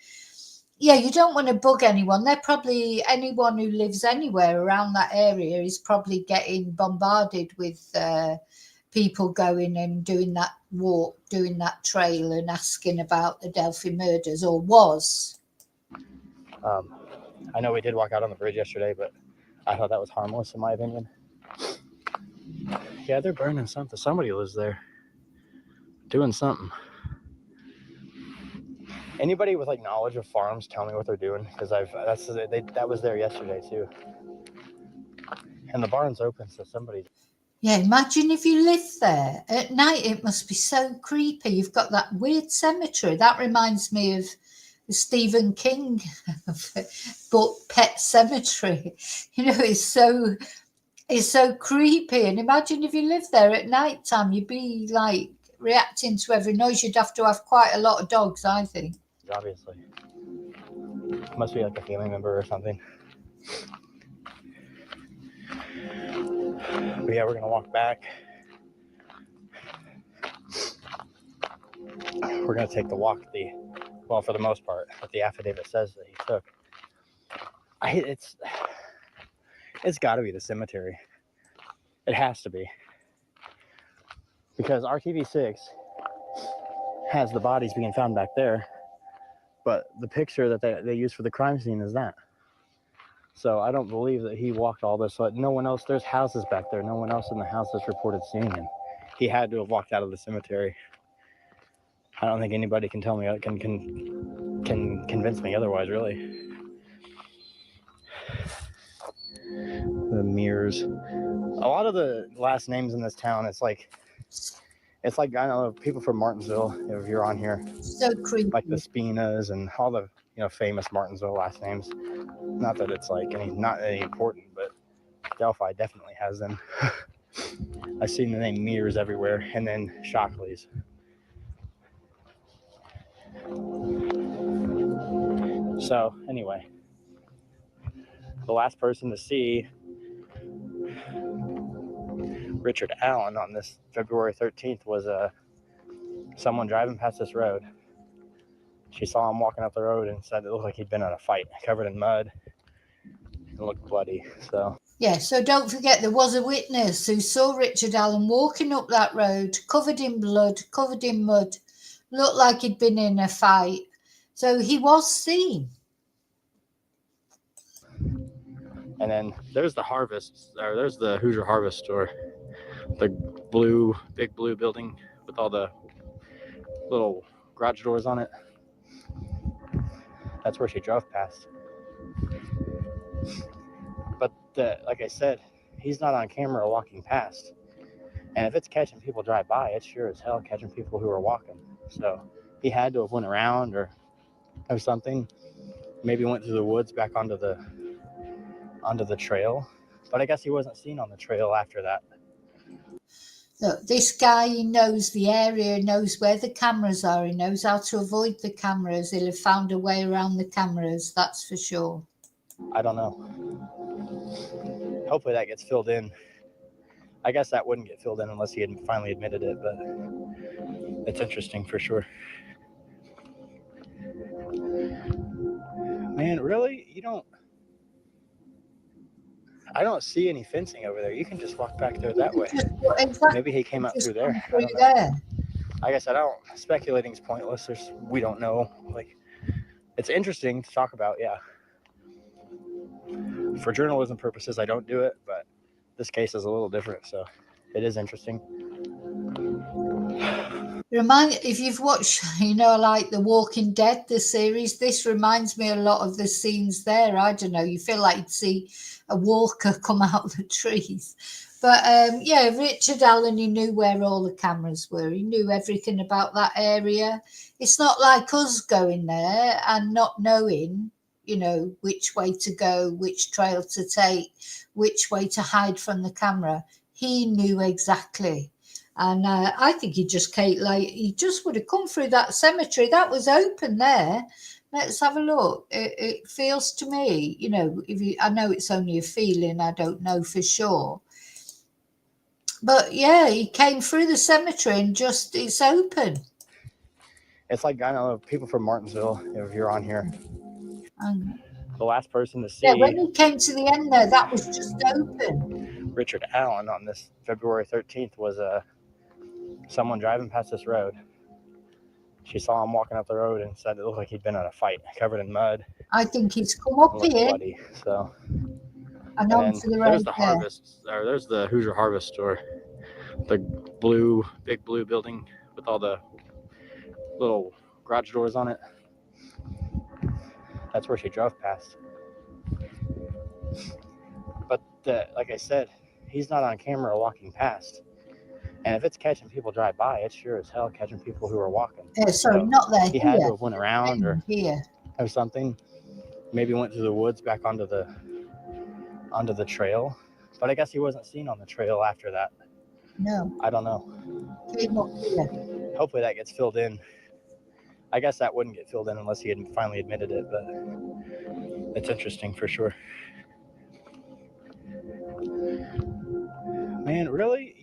yeah, you don't want to bug anyone. They're probably, anyone who lives anywhere around that area is probably getting bombarded with people going and doing that walk, doing that trail and asking about the Delphi murders, or was. I know we did walk out on the bridge yesterday, but I thought that was harmless in my opinion. Yeah, they're burning something. Somebody lives there doing something. Anybody with like knowledge of farms, tell me what they're doing, because that was there yesterday too. And the barn's open, so somebody's. Yeah, imagine if you lived there at night. It must be so creepy. You've got that weird cemetery. That reminds me of the Stephen King book Pet Cemetery. You know, it's so creepy. And imagine if you lived there at night time, you'd be like reacting to every noise. You'd have to have quite a lot of dogs, I think. Obviously. Must be like a family member or something. But yeah, we're going to walk back. We're going to take the walk for the most part, what the affidavit says that he took. It's got to be the cemetery. It has to be. Because RTV6 has the bodies being found back there, but the picture that they used for the crime scene is that. So I don't believe that he walked all this. So no one else, there's houses back there. No one else in the house has reported seeing him. He had to have walked out of the cemetery. I don't think anybody can tell me, can convince me otherwise, really. The mirrors. A lot of the last names in this town, it's like I don't know, people from Martinsville, if you're on here. So creepy. Like the Spinas and all the, you know, famous Martinsville last names. Not that it's like not any important, but Delphi definitely has them. I've seen the name Mears everywhere, and then Shockley's. So anyway, the last person to see Richard Allen on this February 13th was someone driving past this road. She saw him walking up the road and said it looked like he'd been in a fight, covered in mud. It looked bloody. So yeah, so don't forget there was a witness who saw Richard Allen walking up that road, covered in blood, covered in mud, looked like he'd been in a fight. So he was seen. And then there's the Harvest, or there's the Hoosier Harvest store, the big blue building with all the little garage doors on it. That's where she drove past. But like I said, he's not on camera walking past. And if it's catching people drive by, it's sure as hell catching people who are walking. So he had to have went around or something. Maybe went through the woods back onto the trail. But I guess he wasn't seen on the trail after that. Look, this guy, he knows the area, knows where the cameras are, he knows how to avoid the cameras. He'll have found a way around the cameras, that's for sure. I don't know. Hopefully that gets filled in. I guess that wouldn't get filled in unless he had finally admitted it, but it's interesting for sure. Man, really? I don't see any fencing over there. You can just walk back there that way. Exactly. Maybe he came up through there. I don't know. I guess speculating is pointless. We don't know. Like, it's interesting to talk about, yeah. For journalism purposes, I don't do it, but this case is a little different, so it is interesting. If you've watched, like The Walking Dead, the series, this reminds me a lot of the scenes there. I don't know, you feel like you'd see a walker come out of the trees. But yeah, Richard Allen, he knew where all the cameras were. He knew everything about that area. It's not like us going there and not knowing, which way to go, which trail to take, which way to hide from the camera. He knew exactly. And I think he just would have come through that cemetery. That was open there. Let's have a look. It feels to me, I know it's only a feeling, I don't know for sure. But yeah, he came through the cemetery and it's open. It's like, I know people from Martinsville, if you're on here. The last person to see. Yeah, when he came to the end there, that was just open. Richard Allen on this February 13th was someone driving past this road. She saw him walking up the road and said it looked like he'd been in a fight, covered in mud. I think he's come up here. Bloody, so. And onto the road there's the Harvest, or there's the Hoosier Harvest store. The big blue building with all the little garage doors on it. That's where she drove past. But like I said, he's not on camera walking past. And if it's catching people drive by, it's sure as hell catching people who are walking. So not there. He had to have went around or something. Maybe went through the woods back onto the trail. But I guess he wasn't seen on the trail after that. No. I don't know. Came up here. Hopefully that gets filled in. I guess that wouldn't get filled in unless he had finally admitted it, but it's interesting for sure. Man, really?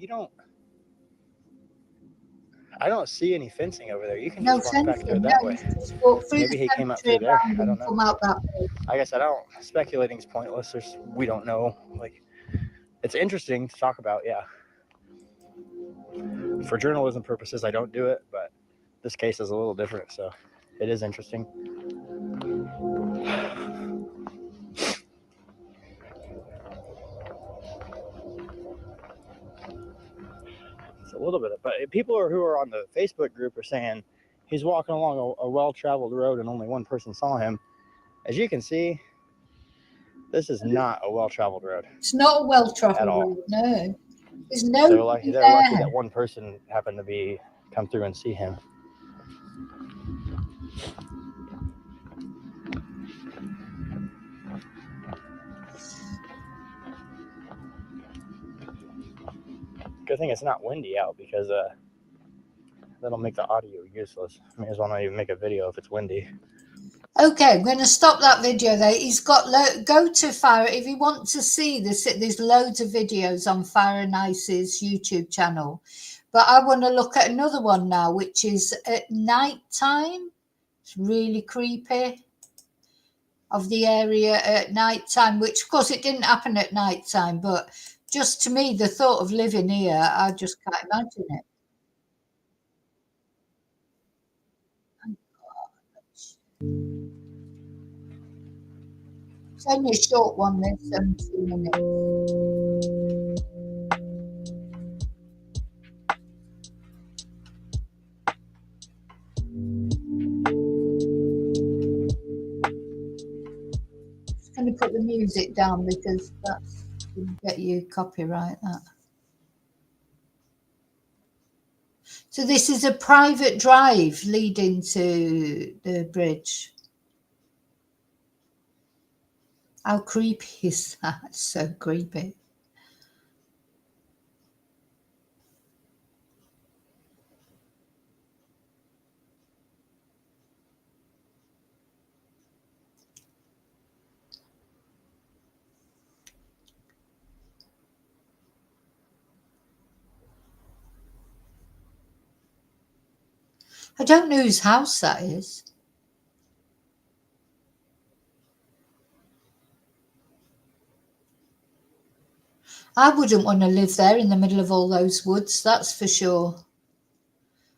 I don't see any fencing over there. You can just walk back there that way. Maybe he came up through there. I don't know. Like I said, speculating's pointless. We don't know. Like, it's interesting to talk about, yeah. For journalism purposes, I don't do it, but this case is a little different, so it is interesting. It's a little bit but people who are on the Facebook group are saying he's walking along a well-traveled road and only one person saw him. As you can see, this is not a well-traveled road. It's not a well-traveled road, no. There's no. They're lucky that one person happened to come through and see him. Good thing it's not windy out because that'll make the audio useless. May as well not even make a video if it's windy. Okay, I'm going to stop that video there. He's got go to Farah if you want to see this. There's loads of videos on Farah Nice's YouTube channel, but I want to look at another one now, which is at night time. It's really creepy of the area at night time, which of course it didn't happen at night time, but just to me, the thought of living here, I just can't imagine it. It's only a short one, then 17 minutes. Just going to put the music down because that's going to get you copyright that. So this is a private drive leading to the bridge. How creepy is that? It's so creepy. I don't know whose house that is. I wouldn't want to live there in the middle of all those woods, that's for sure.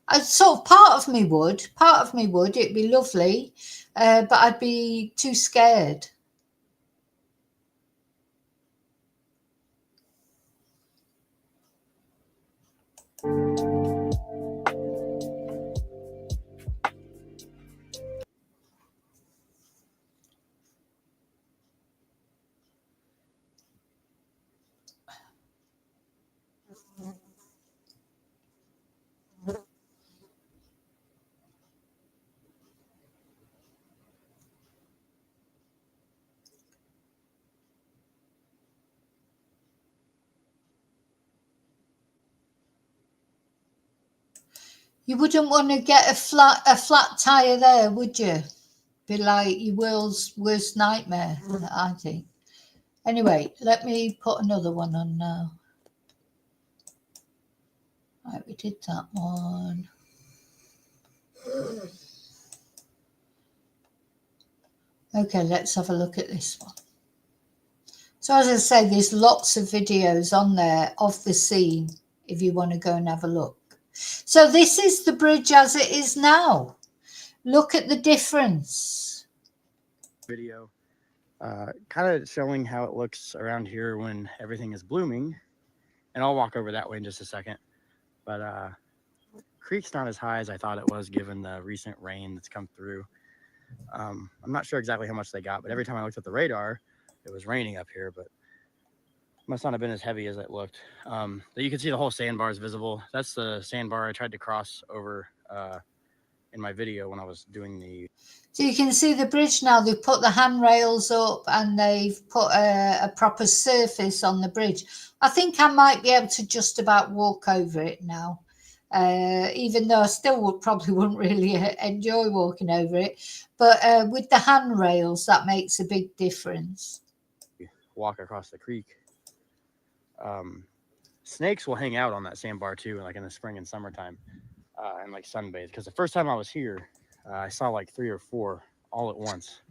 Part of me would. It'd be lovely, but I'd be too scared. You wouldn't want to get a flat tire there, would you? Be like your world's nightmare, I think. Anyway, let me put another one on now. Right, we did that one. Okay, let's have a look at this one. So as I say, there's lots of videos on there of the scene if you want to go and have a look. So this is the bridge as it is now. Look at the difference. Video, kind of showing how it looks around here when everything is blooming. And I'll walk over that way in just a second. But creek's not as high as I thought it was given the recent rain that's come through. I'm not sure exactly how much they got, but every time I looked at the radar, it was raining up here, but must not have been as heavy as it looked. You can see the whole sandbar is visible. That's the sandbar I tried to cross over in my video when I was doing the... So you can see the bridge now. They've put the handrails up and they've put a proper surface on the bridge. I think I might be able to just about walk over it now. Even though I still probably wouldn't really enjoy walking over it. But with the handrails, that makes a big difference. Walk across the creek. Snakes will hang out on that sandbar too, like in the spring and summertime, and like sunbathe. Because the first time I was here, I saw like 3 or 4 all at once.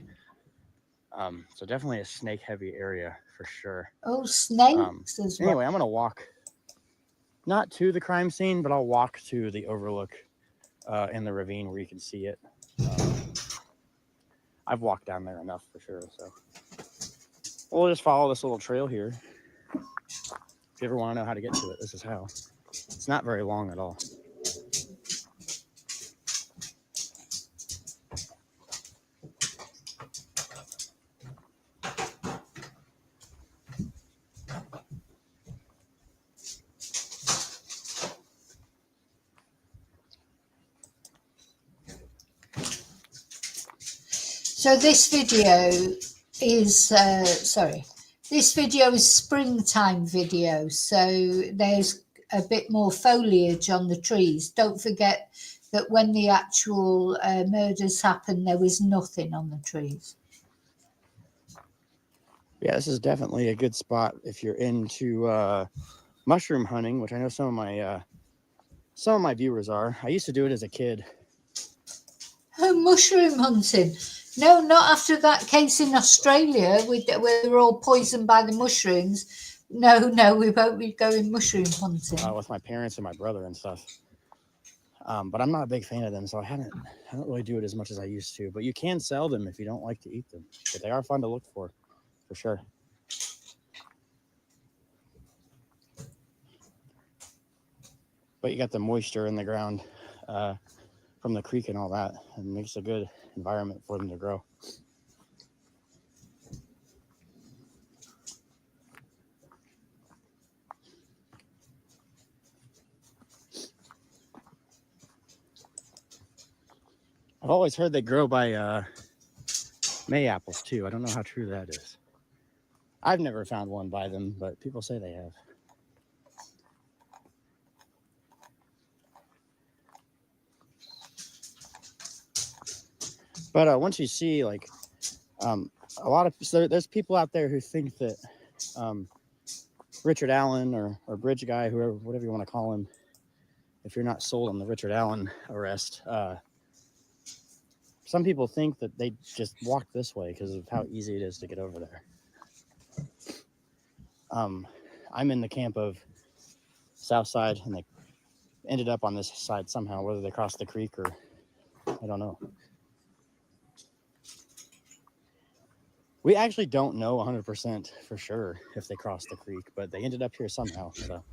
So definitely a snake-heavy area for sure. Oh, snakes as well. Anyway, I'm gonna walk not to the crime scene, but I'll walk to the overlook in the ravine where you can see it. I've walked down there enough for sure. So we'll just follow this little trail here. If you ever want to know how to get to it, this is how. It's not very long at all. So this video is, this video is springtime video. So there's a bit more foliage on the trees. Don't forget that when the actual murders happened, there was nothing on the trees. Yeah, this is definitely a good spot if you're into mushroom hunting, which I know some of my viewers are. I used to do it as a kid. Oh, mushroom hunting. No, not after that case in Australia. We were all poisoned by the mushrooms. No, we won't be going mushroom hunting. With my parents and my brother and stuff. But I'm not a big fan of them, so I don't really do it as much as I used to. But you can sell them if you don't like to eat them. But they are fun to look for sure. But you got the moisture in the ground from the creek and all that, and it makes a good environment for them to grow. I've always heard they grow by May apples too. I don't know how true that is. I've never found one by them, but people say they have. But once you see, like, a lot of, so there's people out there who think that Richard Allen or Bridge Guy, whoever, whatever you want to call him, if you're not sold on the Richard Allen arrest, some people think that they just walked this way because of how easy it is to get over there. I'm in the camp of South Side, and they ended up on this side somehow, whether they crossed the creek or I don't know. We actually don't know 100% for sure if they crossed the creek, but they ended up here somehow. So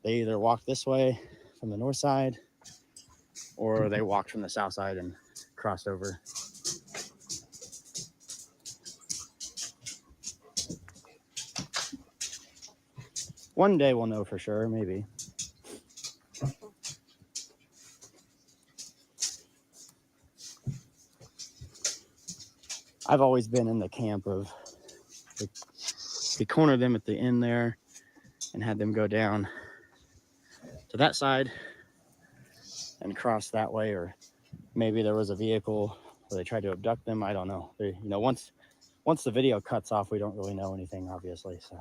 They either walked this way from the north side, or they walked from the south side and crossed over. One day we'll know for sure, maybe. I've always been in the camp of we cornered them at the end there and had them go down to that side and cross that way, or maybe there was a vehicle where they tried to abduct them. I don't know. They, you know, once the video cuts off, we don't really know anything, obviously. So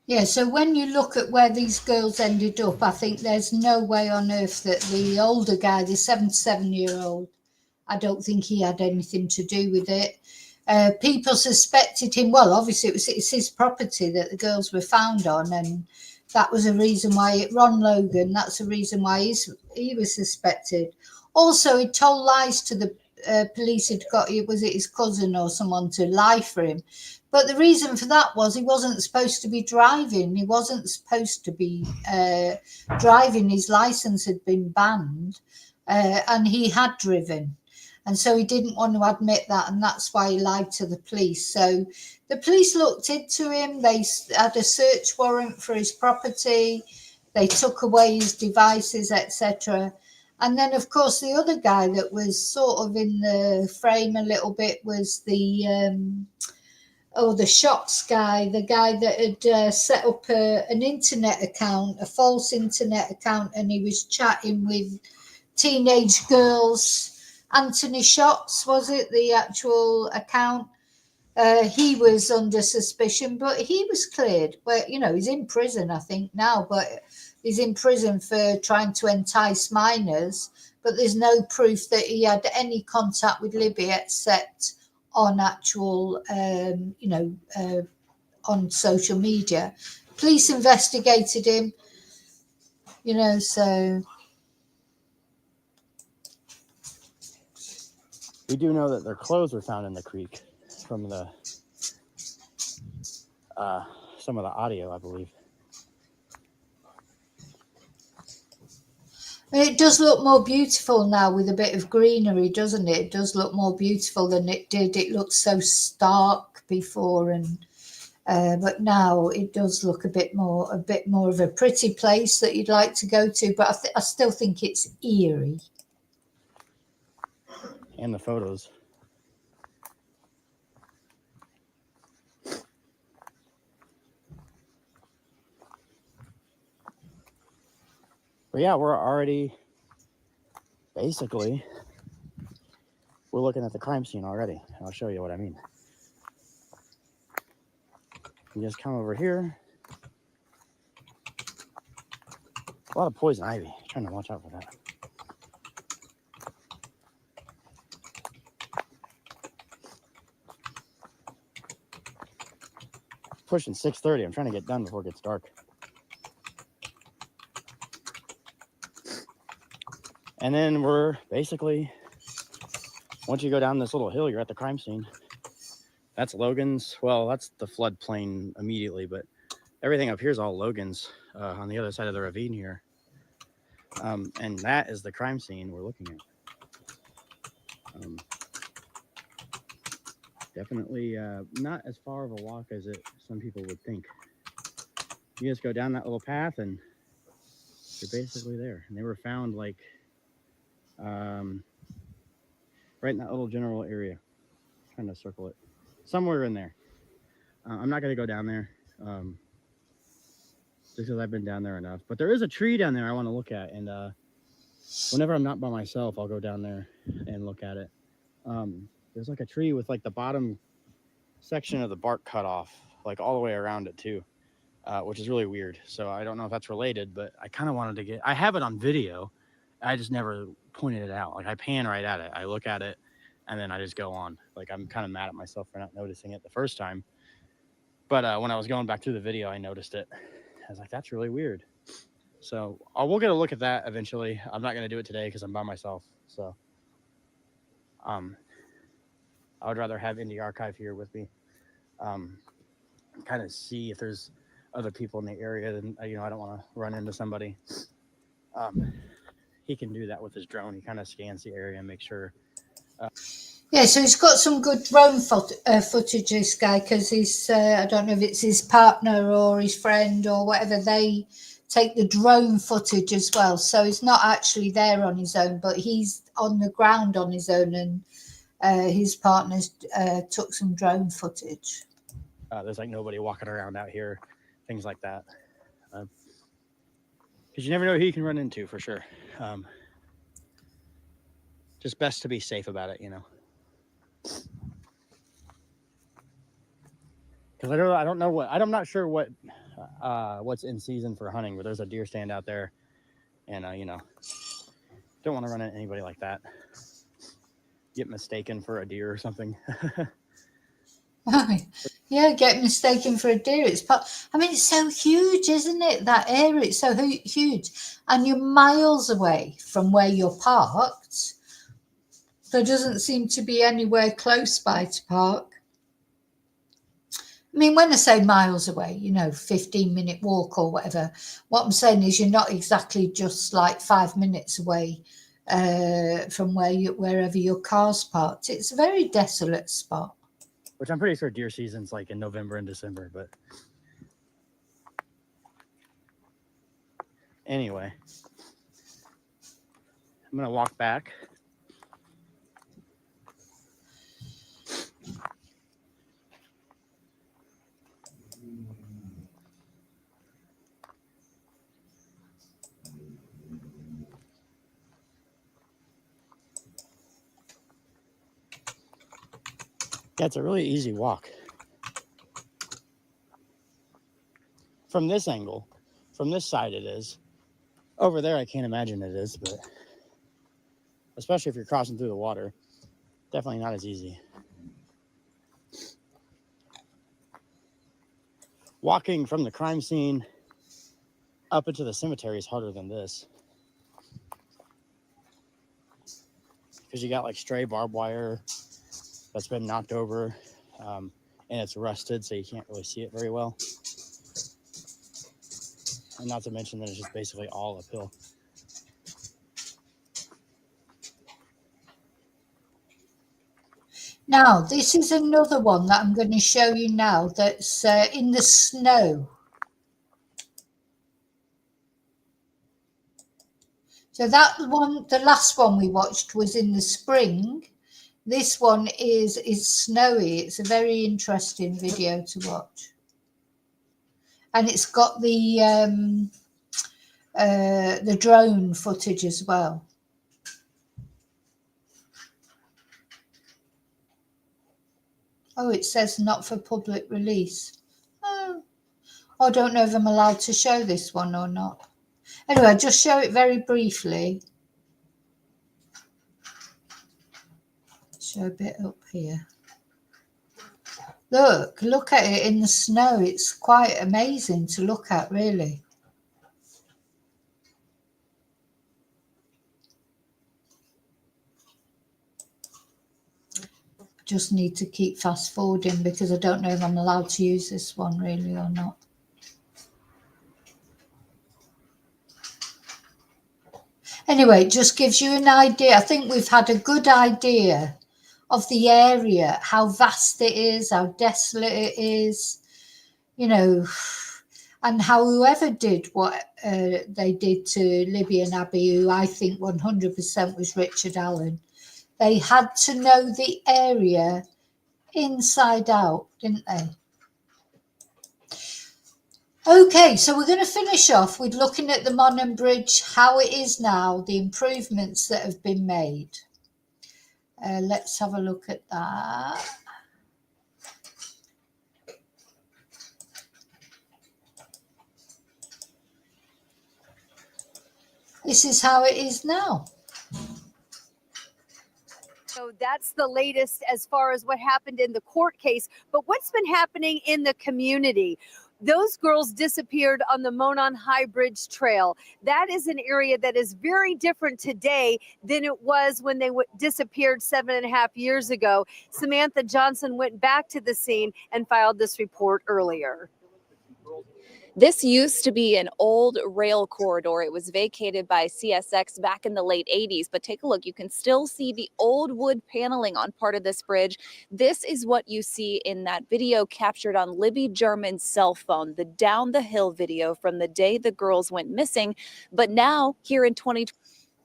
yeah, so when you look at where these girls ended up, I think there's no way on earth that the older guy, the 77-year-old, I don't think he had anything to do with it. People suspected him. Well, obviously it's his property that the girls were found on, and that was a reason why Ron Logan, that's the reason why he was suspected. Also, he told lies to the police. He'd got, was it his cousin or someone, to lie for him. But the reason for that was he wasn't supposed to be driving. He wasn't supposed to be driving. His license had been banned, and he had driven. And so he didn't want to admit that, and that's why he lied to the police. So the police looked into him. They had a search warrant for his property. They took away his devices, etc. And then, of course, the other guy that was sort of in the frame a little bit was the shots guy, the guy that had set up an internet account, a false internet account, and he was chatting with teenage girls. Anthony Shots, was it, the actual account? He was under suspicion, but he was cleared. Well, you know, he's in prison, I think, now, but he's in prison for trying to entice minors. But there's no proof that he had any contact with Libby except on actual, on social media. Police investigated him, you know, so. we do know that their clothes were found in the creek from the some of the audio, I believe. It does look more beautiful now with a bit of greenery, doesn't it? It does look more beautiful than it did. It looked so stark before, and but now it does look a bit more of a pretty place that you'd like to go to. But I still think it's eerie. And the photos. But yeah, we're already basically, we're looking at the crime scene already. I'll show you what I mean. You just come over here. A lot of poison ivy. Trying to watch out for that. Pushing 6:30. I'm trying to get done before it gets dark. And then we're basically, once you go down this little hill, you're at the crime scene. That's Logan's. Well, that's the floodplain immediately, but everything up here is all Logan's on the other side of the ravine here. And that is the crime scene we're looking at. Definitely not as far of a walk as some people would think. You just go down that little path and you're basically there. And they were found like right in that little general area. I'm trying to circle it. Somewhere in there. I'm not going to go down there just because I've been down there enough. But there is a tree down there I want to look at. And whenever I'm not by myself, I'll go down there and look at it. There's like a tree with like the bottom section of the bark cut off, like all the way around it too, which is really weird. So I don't know if that's related, but I kind of wanted to I have it on video. I just never pointed it out. Like I pan right at it. I look at it and then I just go on. Like I'm kind of mad at myself for not noticing it the first time. But when I was going back through the video, I noticed it. I was like, that's really weird. So we'll get a look at that eventually. I'm not going to do it today because I'm by myself. So I would rather have Indie Archive here with me. kind of see if there's other people in the area. Then I don't want to run into somebody. He can do that with his drone. He kind of scans the area and makes sure. Yeah, so he's got some good drone footage, this guy, because he's, I don't know if it's his partner or his friend or whatever, they take the drone footage as well. So he's not actually there on his own, but he's on the ground on his own, and his partners took some drone footage. There's like nobody walking around out here, things like that. Because you never know who you can run into, for sure. Just best to be safe about it, Because I'm not sure what's in season for hunting, but there's a deer stand out there, and don't want to run into anybody like that. Get mistaken for a deer or something. Yeah, get mistaken for a deer. It's so huge, isn't it? That area, it's so huge, and you're miles away from where you're parked. There doesn't seem to be anywhere close by to park. I mean, when I say miles away, 15-minute walk or whatever, what I'm saying is you're not exactly just like 5 minutes away from wherever your car's parked. It's a very desolate spot. Which I'm pretty sure deer season's like in November and December, but anyway, I'm going to walk back. Yeah, it's a really easy walk. From this angle, from this side it is. Over there I can't imagine it is, but especially if you're crossing through the water, definitely not as easy. Walking from the crime scene up into the cemetery is harder than this. Because you got like stray barbed wire that's been knocked over, and it's rusted, so you can't really see it very well. And not to mention that it's just basically all uphill. Now, this is another one that I'm going to show you now that's in the snow. So that one, the last one we watched was in the spring. This one is snowy. It's a very interesting video to watch. And it's got the drone footage as well. Oh, it says not for public release. Oh, I don't know if I'm allowed to show this one or not. Anyway, I'll just show it very briefly. Show a bit up here. Look at it in the snow. It's quite amazing to look at, really. Just need to keep fast forwarding because I don't know if I'm allowed to use this one really or not. Anyway, it just gives you an idea. I think we've had a good idea of the area, how vast it is, how desolate it is, and how whoever did what they did to Libby and Abby, who I think 100% was Richard Allen, they had to know the area inside out, didn't they? Okay, so we're going to finish off with looking at the Monham Bridge, how it is now, the improvements that have been made. Let's have a look at that. This is how it is now. So that's the latest as far as what happened in the court case. But what's been happening in the community? Those girls disappeared on the Monon High Bridge Trail. That is an area that is very different today than it was when they disappeared 7.5 years ago. Samantha Johnson went back to the scene and filed this report earlier. This used to be an old rail corridor. It was vacated by CSX back in the late 80s. But take a look. You can still see the old wood paneling on part of this bridge. This is what you see in that video captured on Libby German's cell phone, the down the hill video from the day the girls went missing. But now, here in 2020,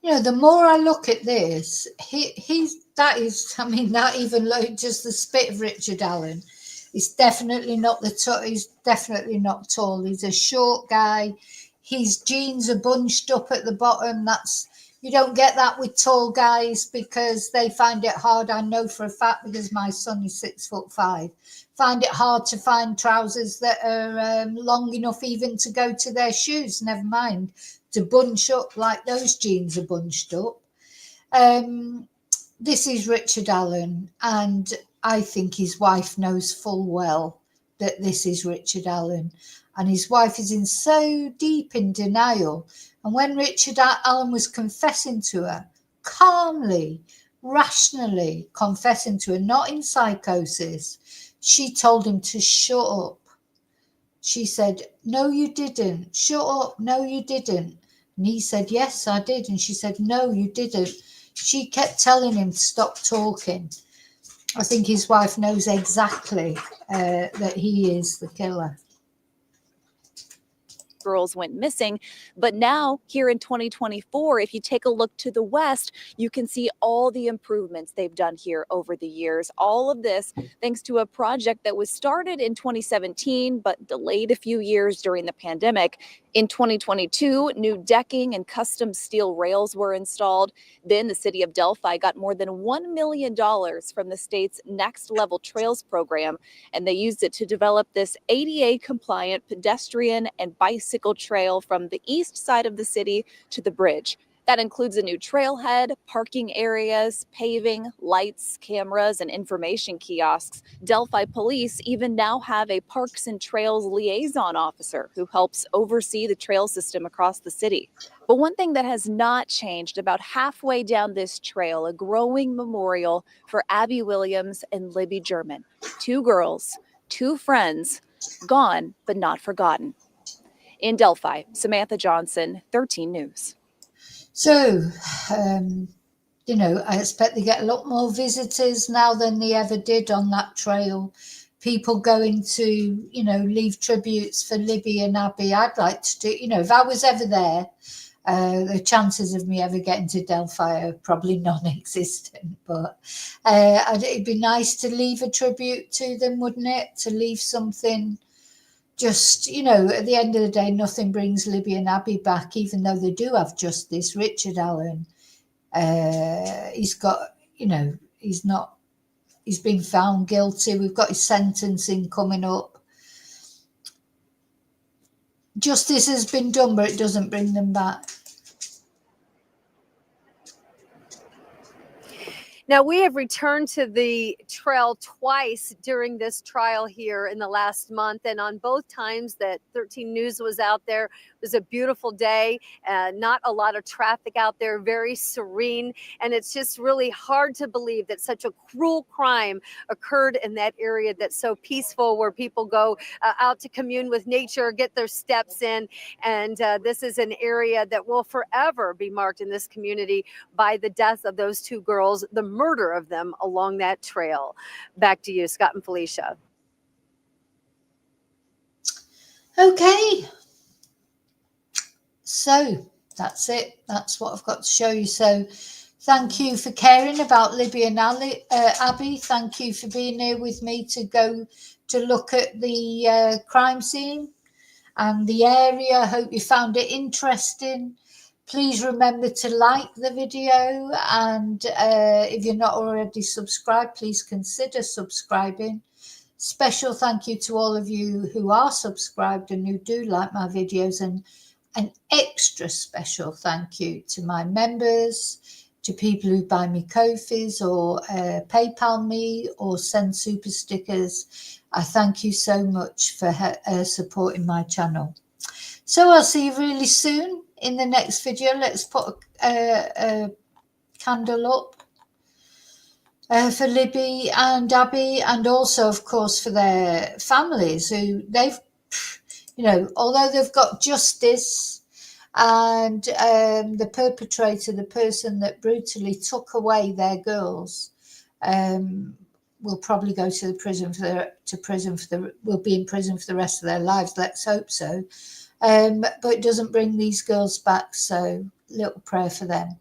you know, the more I look at this, that is, I mean, not even like just the spit of Richard Allen. He's definitely not he's definitely not tall. He's a short guy. His jeans are bunched up at the bottom. You don't get that with tall guys because they find it hard. I know for a fact because my son is 6'5". Find it hard to find trousers that are long enough even to go to their shoes. Never mind to bunch up like those jeans are bunched up. This is Richard Allen, and I think his wife knows full well that this is Richard Allen, and his wife is in so deep in denial. And when Richard Allen was confessing to her, calmly, rationally confessing to her, not in psychosis, she told him to shut up. She said, "No, you didn't. Shut up. No, you didn't." And he said, "Yes, I did." And she said, "No, you didn't." She kept telling him to stop talking. I think his wife knows exactly that he is the killer. Girls went missing. But now, here in 2024, if you take a look to the west, you can see all the improvements they've done here over the years. All of this thanks to a project that was started in 2017, but delayed a few years during the pandemic. In 2022, new decking and custom steel rails were installed. Then the city of Delphi got more than $1 million from the state's Next Level Trails program, and they used it to develop this ADA-compliant pedestrian and bicycle trail from the east side of the city to the bridge. That includes a new trailhead, parking areas, paving, lights, cameras, and information kiosks. Delphi police even now have a Parks and Trails liaison officer who helps oversee the trail system across the city. But one thing that has not changed, about halfway down this trail, a growing memorial for Abby Williams and Libby German. Two girls, two friends, gone but not forgotten. In Delphi, Samantha Johnson, 13 News. So, you know, I expect they get a lot more visitors now than they ever did on that trail. People going to, you know, leave tributes for Libby and Abby. I'd like to do, you know, if I was ever there, the chances of me ever getting to Delphi are probably non-existent. But it'd be nice to leave a tribute to them, wouldn't it? To leave something. Just, you know, at the end of the day, nothing brings Libby and Abby back, even though they do have justice. Richard Allen, he's got, you know, he's been found guilty. We've got his sentencing coming up. Justice has been done, but it doesn't bring them back. Now, we have returned to the trail twice during this trial here in the last month. And on both times that 13 News was out there, it was a beautiful day, not a lot of traffic out there, very serene. And it's just really hard to believe that such a cruel crime occurred in that area that's so peaceful, where people go out to commune with nature, get their steps in. And this is an area that will forever be marked in this community by the death of those two girls, the murder of them along that trail. Back to you, Scott and Felicia. Okay. So that's it. That's what I've got to show you. So thank you for caring about Libby and Abby. Thank you for being here with me to go to look at the crime scene and the area. I hope you found it interesting. Please remember to like the video, and if you're not already subscribed, please consider subscribing. Special thank you to all of you who are subscribed and who do like my videos, and an extra special thank you to my members to people who buy me Ko-fis or PayPal me or send super stickers. I thank you so much for supporting my channel. So I'll see you really soon in the next video. Let's put a candle up for Libby and Abby, and also, of course, for their families who they've, you know, although they've got justice, and the perpetrator, the person that brutally took away their girls, will probably go to the prison will be in prison for the rest of their lives. Let's hope so. But it doesn't bring these girls back, so little prayer for them.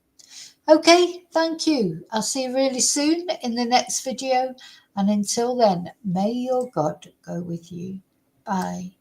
Okay, thank you. I'll see you really soon in the next video, and until then, may your God go with you. Bye.